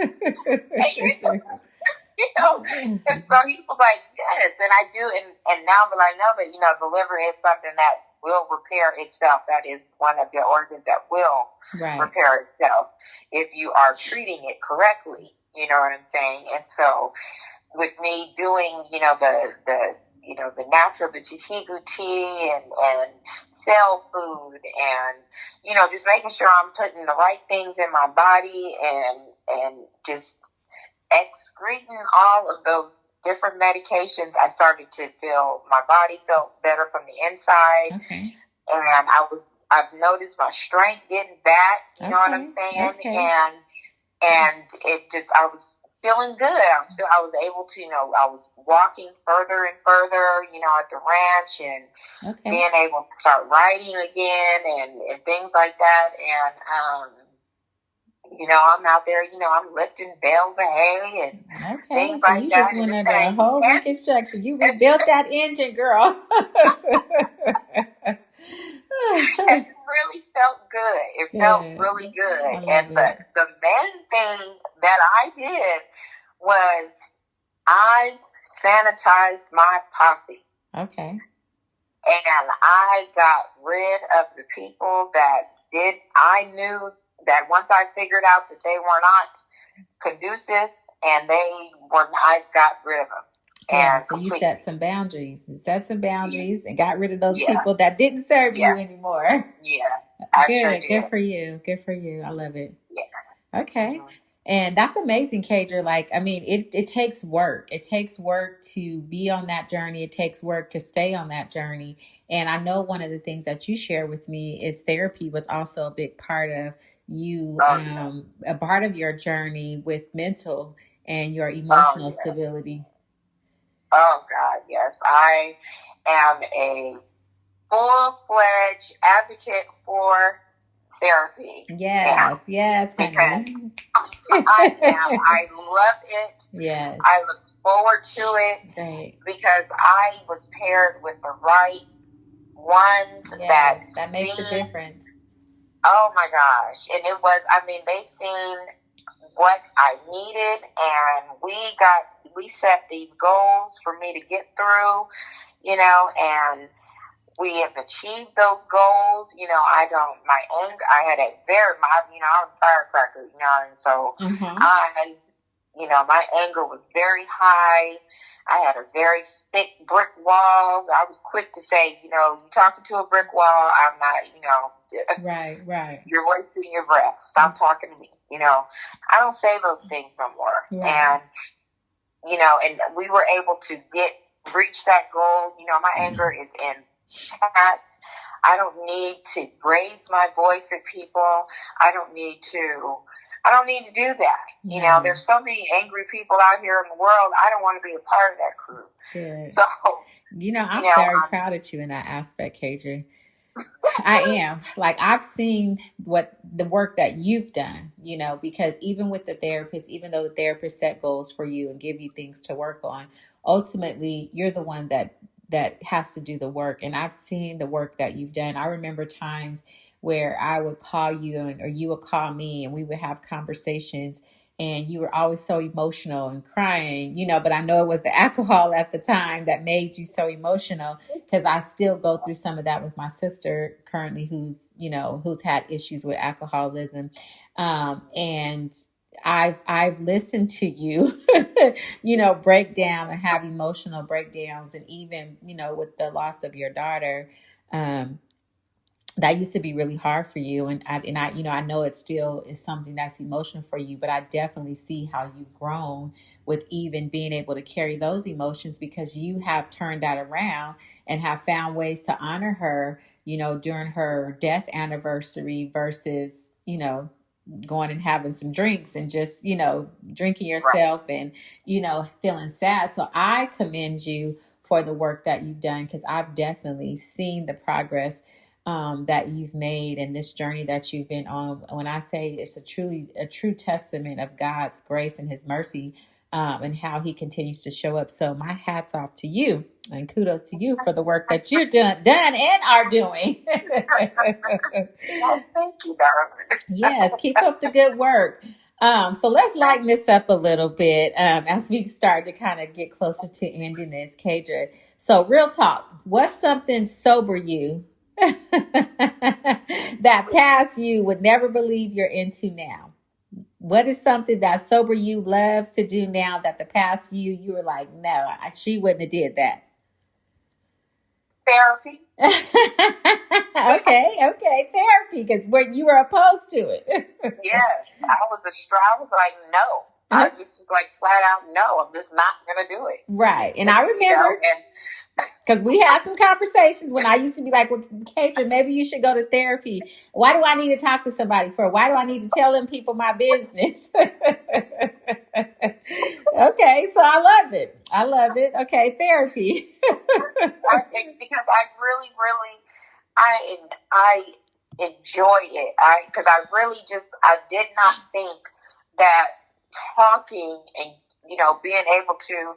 And so he was like, yes. And I do. And now that I know that, the liver is something that will repair itself. That is one of the organs that will repair itself if you are treating it correctly. You know what I'm saying? And so with me doing, the natural, the Chihigu tea and cell food, and, just making sure I'm putting the right things in my body, and just excreting all of those different medications, I started to feel, my body felt better from the inside. Okay. And I've noticed my strength getting back, you know what I'm saying? Okay. And it just, I was feeling good. I was able to, I was walking further and further, at the ranch, and being able to start riding again, and things like that. And, I'm out there, I'm lifting bales of hay and things so like you that. just went under a whole reconstruction. You rebuilt that engine, girl. It really felt good. It felt really good. And the main thing that I did was I sanitized my posse. Okay. And I got rid of the people that I knew that once I figured out that they were not conducive, and I got rid of them. Yeah, so you set some boundaries. And got rid of those people that didn't serve you anymore. Yeah. Good for you. Good for you. I love it. Yeah. Okay. Mm-hmm. And that's amazing, Cadra. It takes work. It takes work to be on that journey. It takes work to stay on that journey. And I know one of the things that you shared with me is therapy was also a big part of you, a part of your journey with mental and your emotional stability. Oh, God, yes. I am a full-fledged advocate for therapy. Yes, because I am. I love it. Yes. I look forward to it. Great. Because I was paired with the right ones that makes a difference. Oh, my gosh. And it was, they seen what I needed, and we set these goals for me to get through, and we have achieved those goals. I was a firecracker, and so my anger was very high. I had a very thick brick wall. I was quick to say, you're talking to a brick wall. I'm not, Right. You're wasting your breath. Stop talking to me. I don't say those things no more. Right. And we were able to reach that goal. My anger is intact. I don't need to raise my voice at people. I don't need to, I don't need to do that. You know, there's so many angry people out here in the world. I don't want to be a part of that crew. Good. So, I'm very proud of you in that aspect, Cadra. I am. Like, I've seen the work that you've done, because even with the therapist, even though the therapist set goals for you and give you things to work on, ultimately you're the one that has to do the work. And I've seen the work that you've done. I remember times where I would call you or you would call me and we would have conversations, and you were always so emotional and crying, but I know it was the alcohol at the time that made you so emotional, because I still go through some of that with my sister currently who's had issues with alcoholism. And I've listened to you, break down and have emotional breakdowns. And even, with the loss of your daughter, that used to be really hard for you. And I know it still is something that's emotional for you, but I definitely see how you've grown with even being able to carry those emotions, because you have turned that around and have found ways to honor her, during her death anniversary versus, going and having some drinks and just, drinking yourself and, feeling sad. So I commend you for the work that you've done, because I've definitely seen the progress that you've made in this journey that you've been on. When I say it's a true testament of God's grace and his mercy, and how he continues to show up. So my hat's off to you and kudos to you for the work that you're done and are doing. Well, thank you, darling. Yes, keep up the good work. So let's lighten this up a little bit as we start to kind of get closer to ending this, Cadra. So real talk, what's something sober you that past you would never believe you're into now? What is something that sober you loves to do now that the past you were like, no, she wouldn't have did that? Therapy. Okay, therapy, because you were opposed to it. Yes, I was like, no. I was just like flat out, no, I'm just not going to do it. Right, and I remember, because we had some conversations when I used to be like, well, Cadra, maybe you should go to therapy. Why do I need to talk to somebody for? Why do I need to tell them people my business? Okay, so I love it. Okay, therapy. Because I really, I enjoy it. Because I did not think that talking and, being able to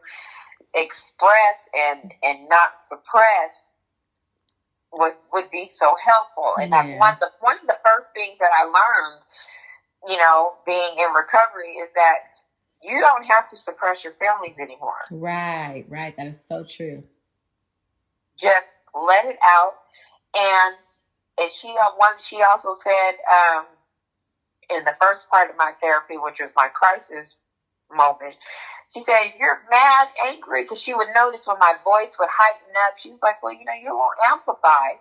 express and not suppress would be so helpful. And that's one of the first things that I learned, being in recovery, is that you don't have to suppress your feelings anymore. Right. That is so true. Just let it out. And she also said, in the first part of my therapy, which was my crisis moment, she said, if you're mad, angry, because she would notice when my voice would heighten up, she was like, well, you're a little amplified.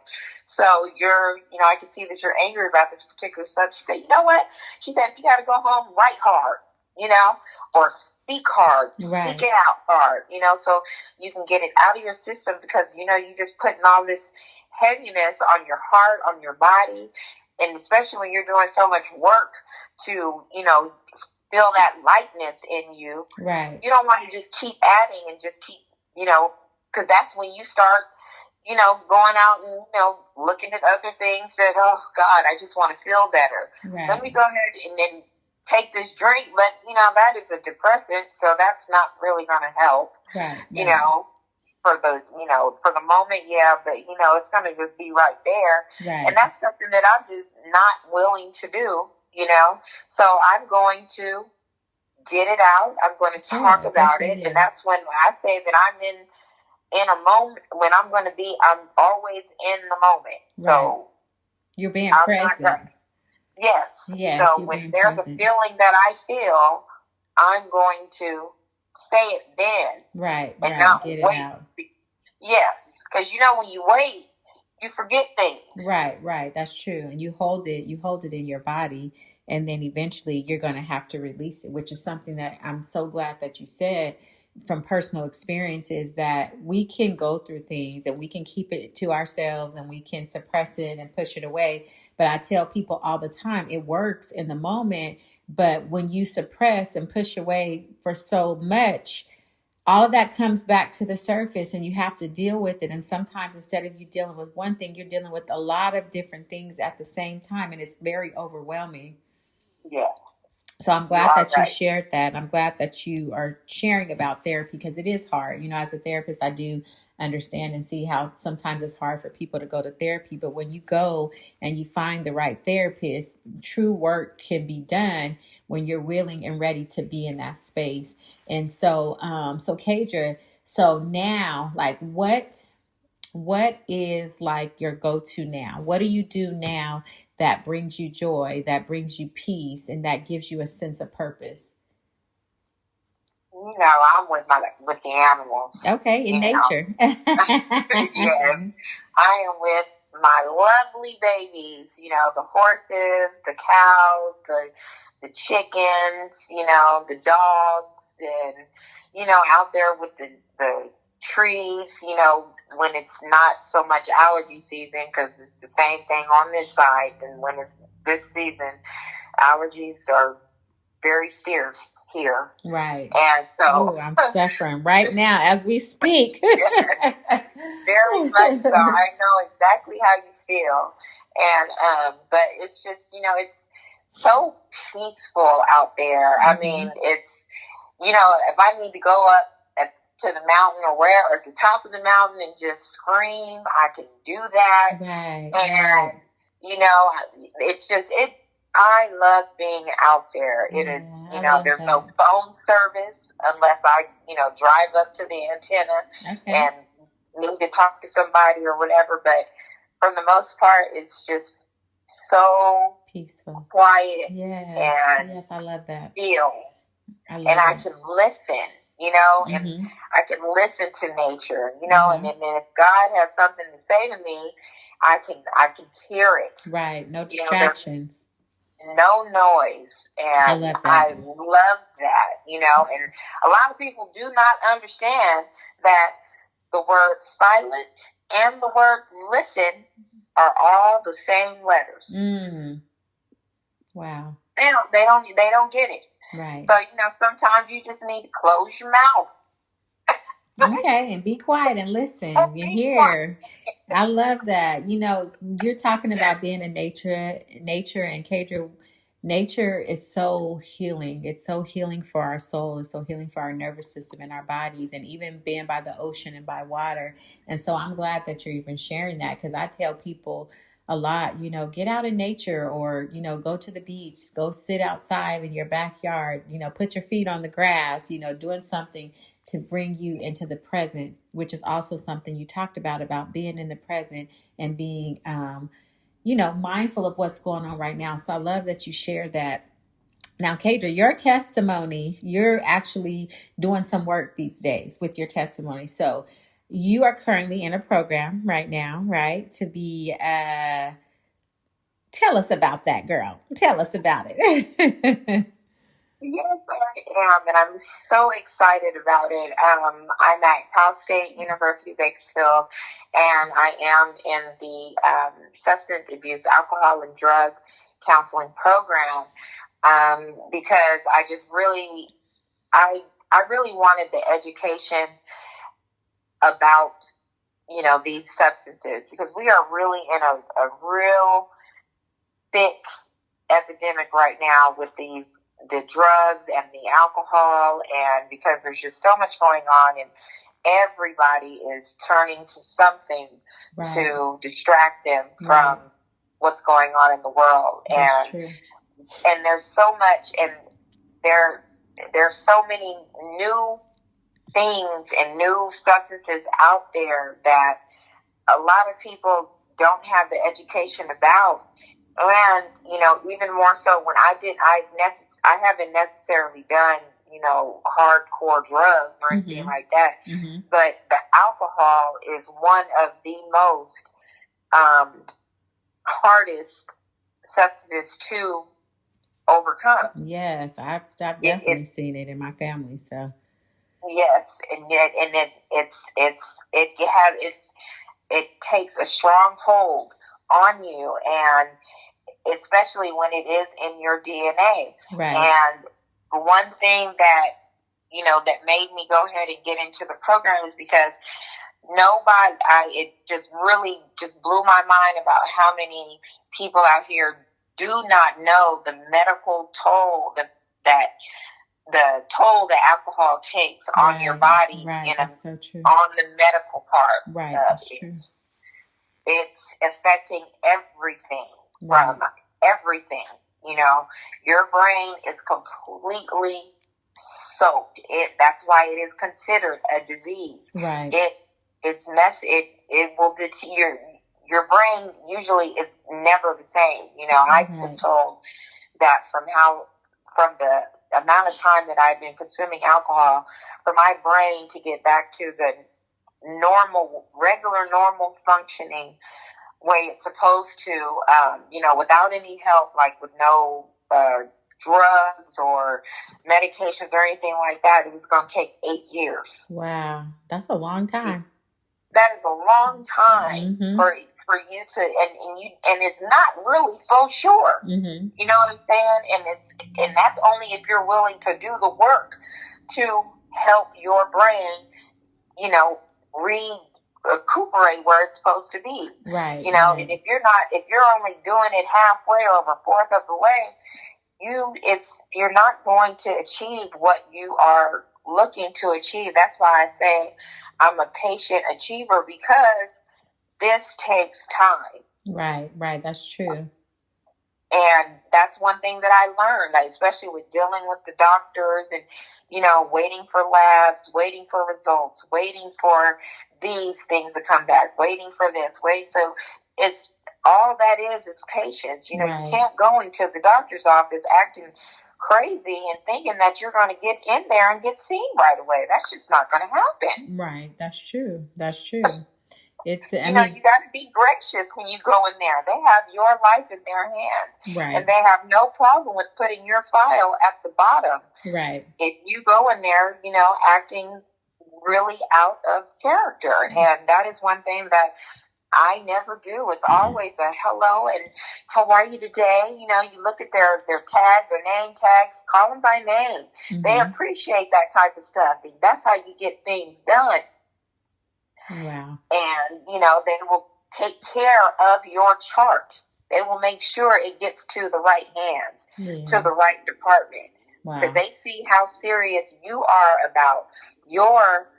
So I can see that you're angry about this particular subject. She said, you know what? She said, if you got to go home, write hard, or speak hard, Speak it out hard, so you can get it out of your system, because, you're just putting all this heaviness on your heart, on your body. And especially when you're doing so much work to, feel that lightness in you. Right. You don't want to just keep adding and just keep, because that's when you start, going out and, looking at other things that, oh God, I just want to feel better. Right. Let me go ahead and then take this drink. But, that is a depressant. So that's not really going to help, right. For the moment. Yeah. But, it's going to just be right there. Right. And that's something that I'm just not willing to do. So I'm going to get it out. I'm going to talk about it. And that's when I say that I'm in a moment, when I'm always in the moment. Right. So you're being present. Yes. So when there's present. A feeling that I feel, I'm going to say it then. Right. And not get wait. It out. Yes. Because when you wait, you forget things. Right. That's true. And you hold it in your body, and then eventually you're going to have to release it, which is something that I'm so glad that you said from personal experiences, that we can go through things and we can keep it to ourselves and we can suppress it and push it away. But I tell people all the time, it works in the moment, But when you suppress and push away for so much, all of that comes back to the surface and you have to deal with it. And sometimes instead of you dealing with one thing, you're dealing with a lot of different things at the same time. And it's very overwhelming. Yeah. So I'm glad that you right. shared that. I'm glad that you are sharing about therapy because it is hard. As a therapist, I do understand and see how sometimes it's hard for people to go to therapy. But when you go and you find the right therapist, true work can be done when you're willing and ready to be in that space. And so, Cadra, so now, like, what is like your go-to now? What do you do now that brings you joy, that brings you peace, and that gives you a sense of purpose? I'm with the animals. Okay, in nature. Yes, I am with my lovely babies. The horses, the cows, the chickens. The dogs, and out there with the trees. When it's not so much allergy season, because it's the same thing on this side. And when it's this season, allergies are very fierce here. Right. And so I'm suffering right now as we speak. Very much so. I know exactly how you feel. And but it's just, it's so peaceful out there. I mean, it's, if I need to go up to the mountain or at the top of the mountain and just scream, I can do that. Right. And, it's just, I love being out there. It is, there's no phone service unless I, drive up to the antenna and need to talk to somebody or whatever. But for the most part, it's just so peaceful, quiet. Yes, I love that. I can listen, and I can listen to nature, and then if God has something to say to me, I can hear it. Right. No distractions. No noise. And I love that, and a lot of people do not understand that the word silent and the word listen are all the same letters. Wow. They don't get it. Right. So, sometimes you just need to close your mouth. Okay, and be quiet and listen. You hear. I love that. You're talking about being in nature and Cadra. Nature is so healing. It's so healing for our soul. It's so healing for our nervous system and our bodies, and even being by the ocean and by water. And so I'm glad that you're even sharing that, because I tell people a lot, get out in nature, or, go to the beach, go sit outside in your backyard, put your feet on the grass, doing something to bring you into the present, which is also something you talked about being in the present and being, mindful of what's going on right now. So I love that you shared that. Now, Cadra, your testimony, you're actually doing some work these days with your testimony. So you are currently in a program right now, right? To be, tell us about that, girl. Tell us about it. Yes, I am, and I'm so excited about it. I'm at Cal State University, Bakersfield, and I am in the substance abuse, alcohol, and drug counseling program, because I just really, I really wanted the education about, these substances, because we are really in a real thick epidemic right now with the drugs and the alcohol, and because there's just so much going on, and everybody is turning to something to distract them from what's going on in the world. That's true. And there's so much, and there's so many new things and new substances out there that a lot of people don't have the education about. And, even more so when I haven't necessarily done, hardcore drugs or anything like that. But the alcohol is one of the most hardest substances to overcome. Yes, I've definitely seen it in my family. So yes, it takes a strong hold on you, and especially when it is in your DNA. Right. And one thing that, that made me go ahead and get into the program is because it just really just blew my mind about how many people out here do not know the medical toll that alcohol takes on your body. Right, that's so true. On the medical part. Right, that's true. It's affecting everything, right. From everything. Your brain is completely soaked. That's why it is considered a disease. Right. It's messy. It will your brain usually is never the same. I was told that from the amount of time that I've been consuming alcohol, for my brain to get back to the regular functioning way it's supposed to, without any help, like with no drugs or medications or anything like that, it was going to take 8 years. Wow, that's a long time. That is a long time for you to, and it's not really so sure. Mm-hmm. You know what I'm saying? And that's only if you're willing to do the work to help your brain, recuperate where it's supposed to be. Right. And if you're only doing it halfway or a fourth of the way, you're not going to achieve what you are looking to achieve. That's why I say I'm a patient achiever, because this takes time. Right. That's true. And that's one thing that I learned, especially with dealing with the doctors and, waiting for labs, waiting for results, waiting for these things to come back, waiting for this, So it's all that is patience. You can't go into the doctor's office acting crazy and thinking that you're going to get in there and get seen right away. That's just not going to happen. Right. That's true. It's, you got to be gracious when you go in there. They have your life in their hands. Right. And they have no problem with putting your file at the bottom. Right. If you go in there, acting really out of character. And that is one thing that I never do. It's always a hello and how are you today? You look at their tag, their name tags, call them by name. Mm-hmm. They appreciate that type of stuff. And that's how you get things done. Wow. And, they will take care of your chart. They will make sure it gets to the right hands, to the right department. Wow. Because they see how serious you are about your,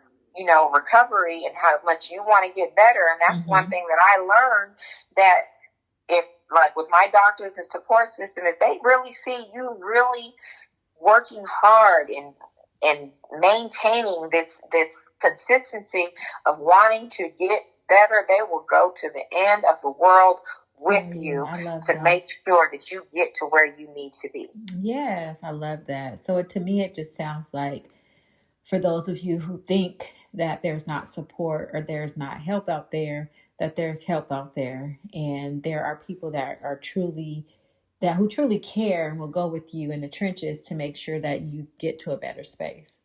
recovery and how much you want to get better. And that's one thing that I learned, that if, like with my doctors and support system, if they really see you really working hard and maintaining this consistency of wanting to get better, they will go to the end of the world with you to make sure that you get to where you need to be. Yes, I love that. So to me, it just sounds like, for those of you who think that there's not support or there's not help out there, that there's help out there. And there are people that are who truly care and will go with you in the trenches to make sure that you get to a better space.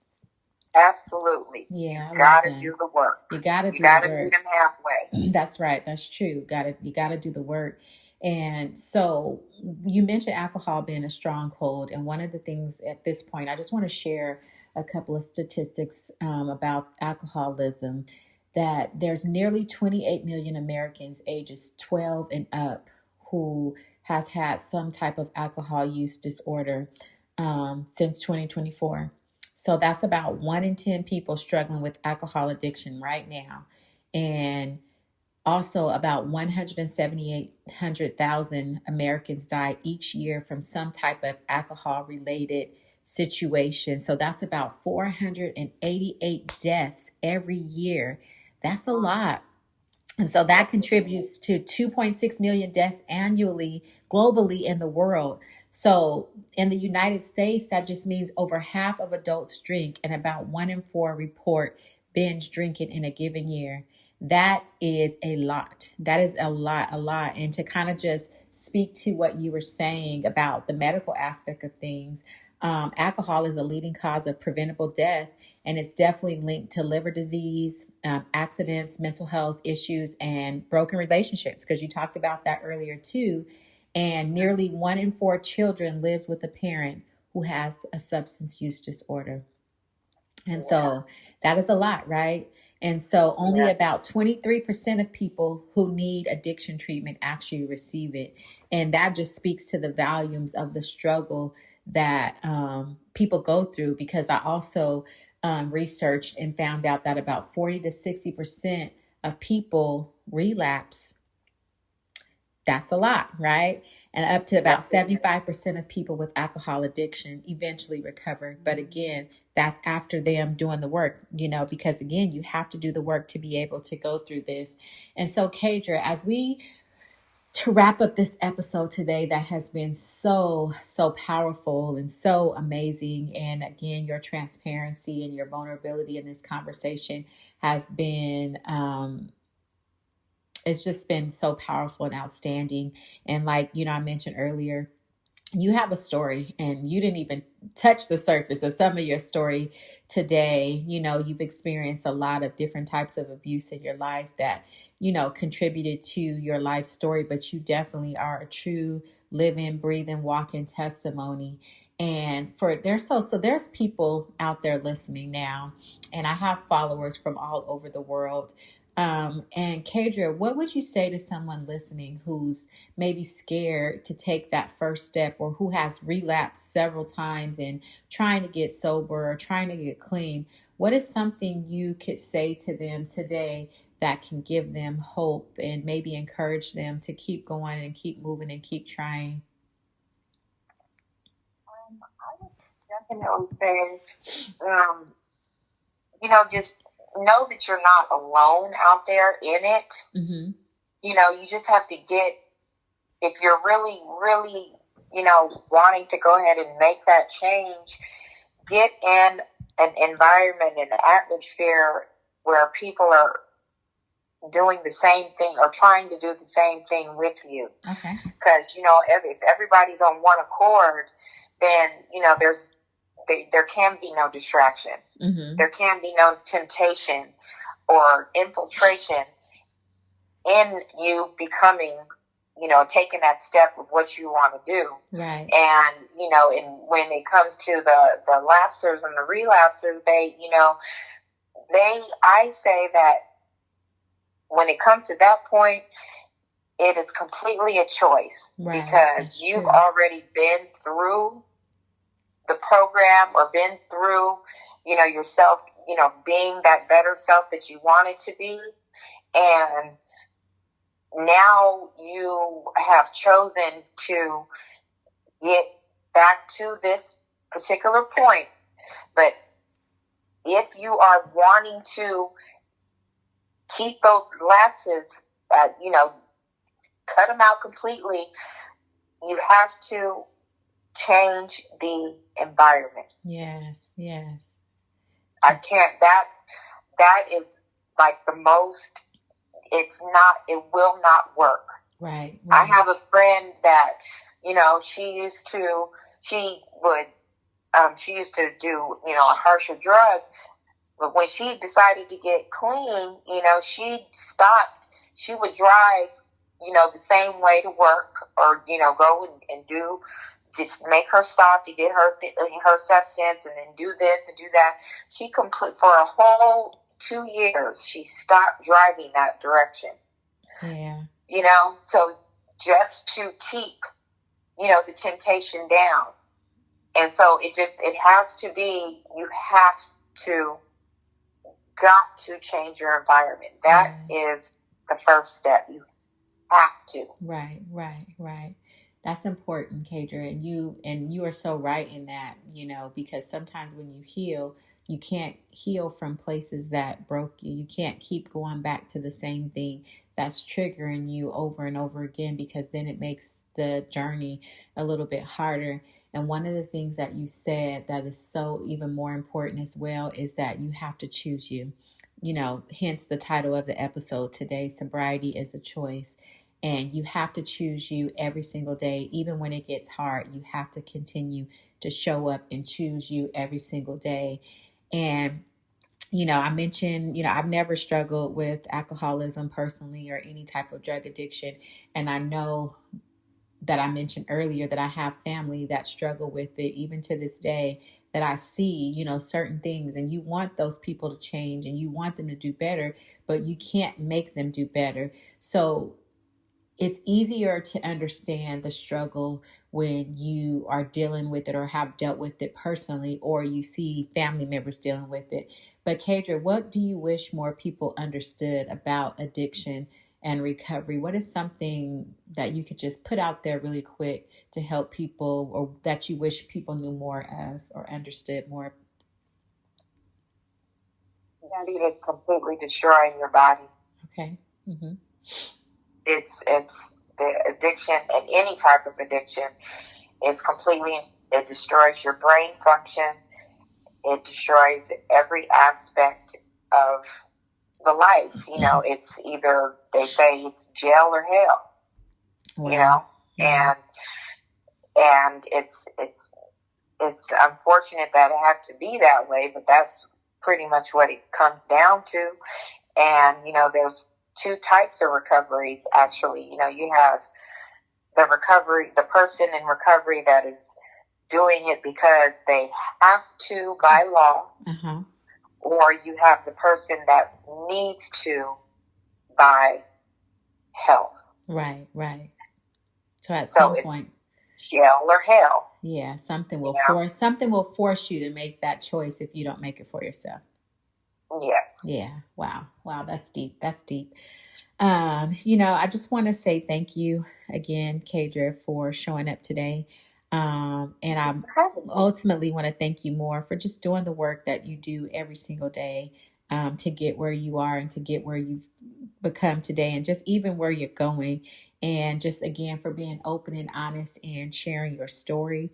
Absolutely. Yeah. You got to do the work. You got to meet them halfway. That's right. That's true. You got to do the work. And so you mentioned alcohol being a stronghold. And one of the things at this point, I just want to share a couple of statistics about alcoholism, that there's nearly 28 million Americans ages 12 and up who has had some type of alcohol use disorder since 2024. So that's about 1 in 10 people struggling with alcohol addiction right now. And also about 178,000 Americans die each year from some type of alcohol-related situation. So that's about 488 deaths every year. That's a lot. And so that contributes to 2.6 million deaths annually, globally in the world. So in the United States, that just means over half of adults drink, and about 1 in 4 report binge drinking in a given year. That is a lot. That is a lot. And to kind of just speak to what you were saying about the medical aspect of things, alcohol is a leading cause of preventable death, and it's definitely linked to liver disease, accidents, mental health issues, and broken relationships, because you talked about that earlier too. And nearly 1 in 4 children lives with a parent who has a substance use disorder. And so that is a lot, right? And so only about 23% of people who need addiction treatment actually receive it. And that just speaks to the volumes of the struggle that people go through, because I also researched and found out that about 40 to 60% of people relapse. That's a lot, right? And up to about 75% of people with alcohol addiction eventually recover. But again, that's after them doing the work, because again, you have to do the work to be able to go through this. And so, Cadra, as we to wrap up this episode today that has been so powerful and so amazing, and again, your transparency and your vulnerability in this conversation has been it's just been so powerful and outstanding. And like, I mentioned earlier, you have a story and you didn't even touch the surface of some of your story today. You've experienced a lot of different types of abuse in your life that, contributed to your life story, but you definitely are a true living, breathing, walking testimony. And there's people out there listening now, and I have followers from all over the world. And Cadra, what would you say to someone listening who's maybe scared to take that first step, or who has relapsed several times and trying to get sober or trying to get clean? What is something you could say to them today that can give them hope and maybe encourage them to keep going and keep moving and keep trying? I would definitely say, just know that you're not alone out there in it. Mm-hmm. You just have to if you're really, really, wanting to go ahead and make that change, get in an environment, an atmosphere where people are doing the same thing or trying to do the same thing with you. Okay. Because, if everybody's on one accord, then, there can be no distraction. Mm-hmm. There can be no temptation or infiltration in you becoming, taking that step of what you want to do. Right. And, and when it comes to the lapsers and the relapsers, I say that when it comes to that point, it is completely a choice. Right. Because That's you've true. already been through the program or been through, yourself, being that better self that you wanted to be. And now you have chosen to get back to this particular point. But if you are wanting to keep those lapses, cut them out completely, you have to change the environment. Yes. I can't, that is like the most, it will not work. Right. I have a friend that, she used to do, a harsher drug, but when she decided to get clean, she stopped. She would drive, the same way to work, or, go and do, just make her stop to get her substance, and then do this and do that. She for a whole 2 years, she stopped driving that direction. Yeah. So just to keep, the temptation down. And so it has to be, got to change your environment. That is the first step. You have to. Right. That's important, Cadra, and you are so right in that, because sometimes when you heal, you can't heal from places that broke you. You can't keep going back to the same thing that's triggering you over and over again, because then it makes the journey a little bit harder. And one of the things that you said that is so even more important as well is that you have to choose you. Hence the title of the episode today, Sobriety is a Choice. And you have to choose you every single day. Even when it gets hard, you have to continue to show up and choose you every single day. And, I mentioned, I've never struggled with alcoholism personally or any type of drug addiction. And I know that I mentioned earlier, that I have family that struggle with it, even to this day, that I see, certain things, and you want those people to change and you want them to do better, but you can't make them do better. So it's easier to understand the struggle when you are dealing with it or have dealt with it personally, or you see family members dealing with it. But Cadra, what do you wish more people understood about addiction and recovery? What is something that you could just put out there really quick to help people, or that you wish people knew more of or understood more? That it is completely destroying your body. Okay. Mm-hmm. It's the addiction, and any type of addiction, it destroys your brain function. It destroys every aspect of the life. It's either, they say it's jail or hell. Wow. And it's unfortunate that it has to be that way, but that's pretty much what it comes down to. And there's two types of recovery, actually. You have the person in recovery that is doing it because they have to by law, or you have the person that needs to by health. Right. So at some point, jail or hell. Yeah, something will force you to make that choice if you don't make it for yourself. Yes. Yeah. Wow. That's deep. I just want to say thank you again, Cadra, for showing up today. And I ultimately want to thank you more for just doing the work that you do every single day, to get where you are and to get where you've become today, and just even where you're going. And just, again, for being open and honest and sharing your story.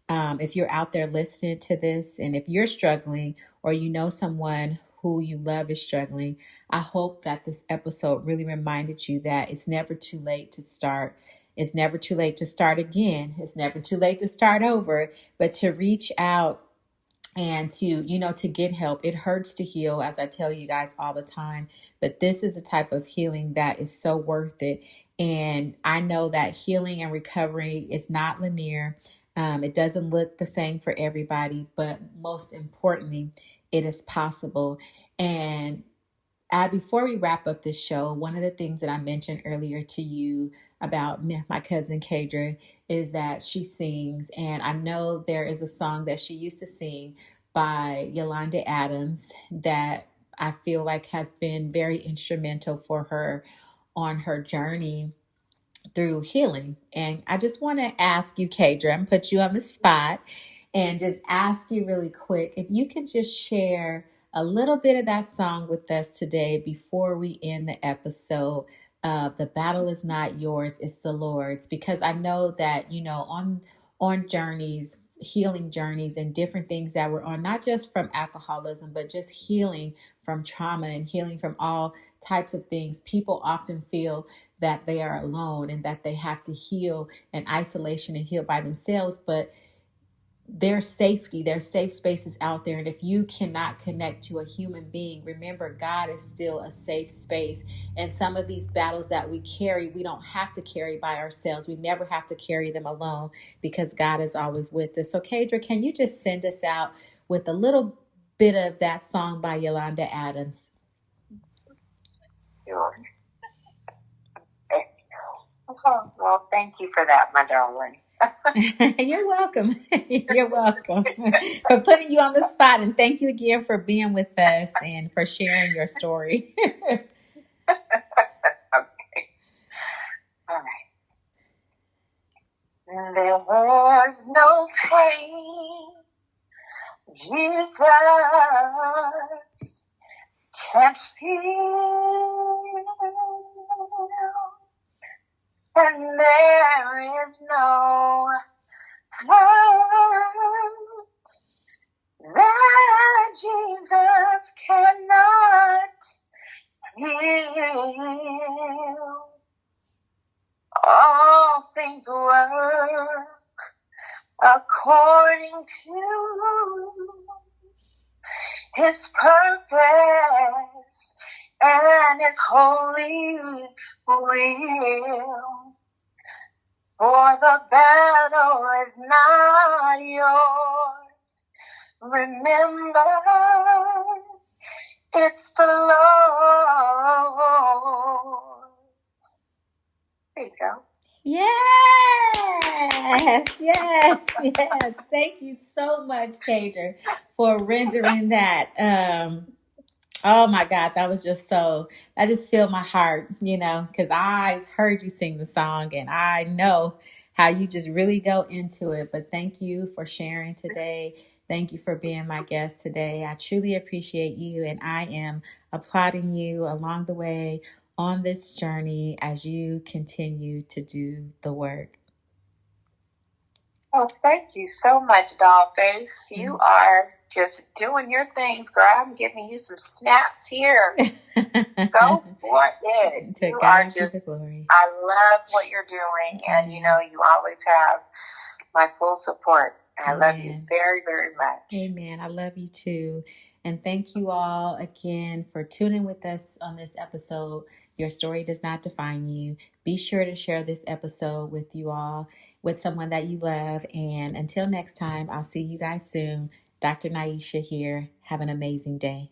If you're out there listening to this, and if you're struggling, or someone who you love is struggling, I hope that this episode really reminded you that it's never too late to start. It's never too late to start again. It's never too late to start over, but to reach out and to get help. It hurts to heal, as I tell you guys all the time, but this is a type of healing that is so worth it. And I know that healing and recovery is not linear. It doesn't look the same for everybody, but most importantly, it is possible. And before we wrap up this show, one of the things that I mentioned earlier to you about my cousin Cadra is that she sings. And I know there is a song that she used to sing by Yolanda Adams that I feel like has been very instrumental for her on her journey through healing. And I just want to ask you, Cadra, and put you on the spot and just ask you really quick if you could just share a little bit of that song with us today before we end the episode of The Battle Is Not Yours, It's the Lord's. Because I know that, on journeys, healing journeys, and different things that we're on, not just from alcoholism, but just healing from trauma and healing from all types of things, people often feel that they are alone and that they have to heal in isolation and heal by themselves. But there's safety, there's safe spaces out there. And if you cannot connect to a human being, remember, God is still a safe space. And some of these battles that we carry, we don't have to carry by ourselves. We never have to carry them alone, because God is always with us. So Cadra, can you just send us out with a little bit of that song by Yolanda Adams? Sure. Well, thank you for that, my darling. You're welcome. You're welcome for putting you on the spot. And thank you again for being with us and for sharing your story. Okay. All right. There was no pain Jesus can't feel. And there is no hurt that Jesus cannot heal. All things work according to His purpose and His holy will. for the battle is not yours. Remember, it's the Lord's. There you go. Yes, yes, yes. Thank you so much, Cadra, for rendering that. Oh my God, that was just so, that just filled my heart, because I've heard you sing the song and I know how you just really go into it. But thank you for sharing today. Thank you for being my guest today. I truly appreciate you, and I am applauding you along the way on this journey as you continue to do the work. Oh, thank you so much, Dollface. You are just doing your things, girl. I'm giving you some snaps here. Go for it. To You God are be just, the glory. I love what you're doing. And, you always have my full support. I love you very, very much. Amen. I love you too. And thank you all again for tuning with us on this episode. Your story does not define you. Be sure to share this episode with you all, with someone that you love. And until next time, I'll see you guys soon. Dr. Niesha here. Have an amazing day.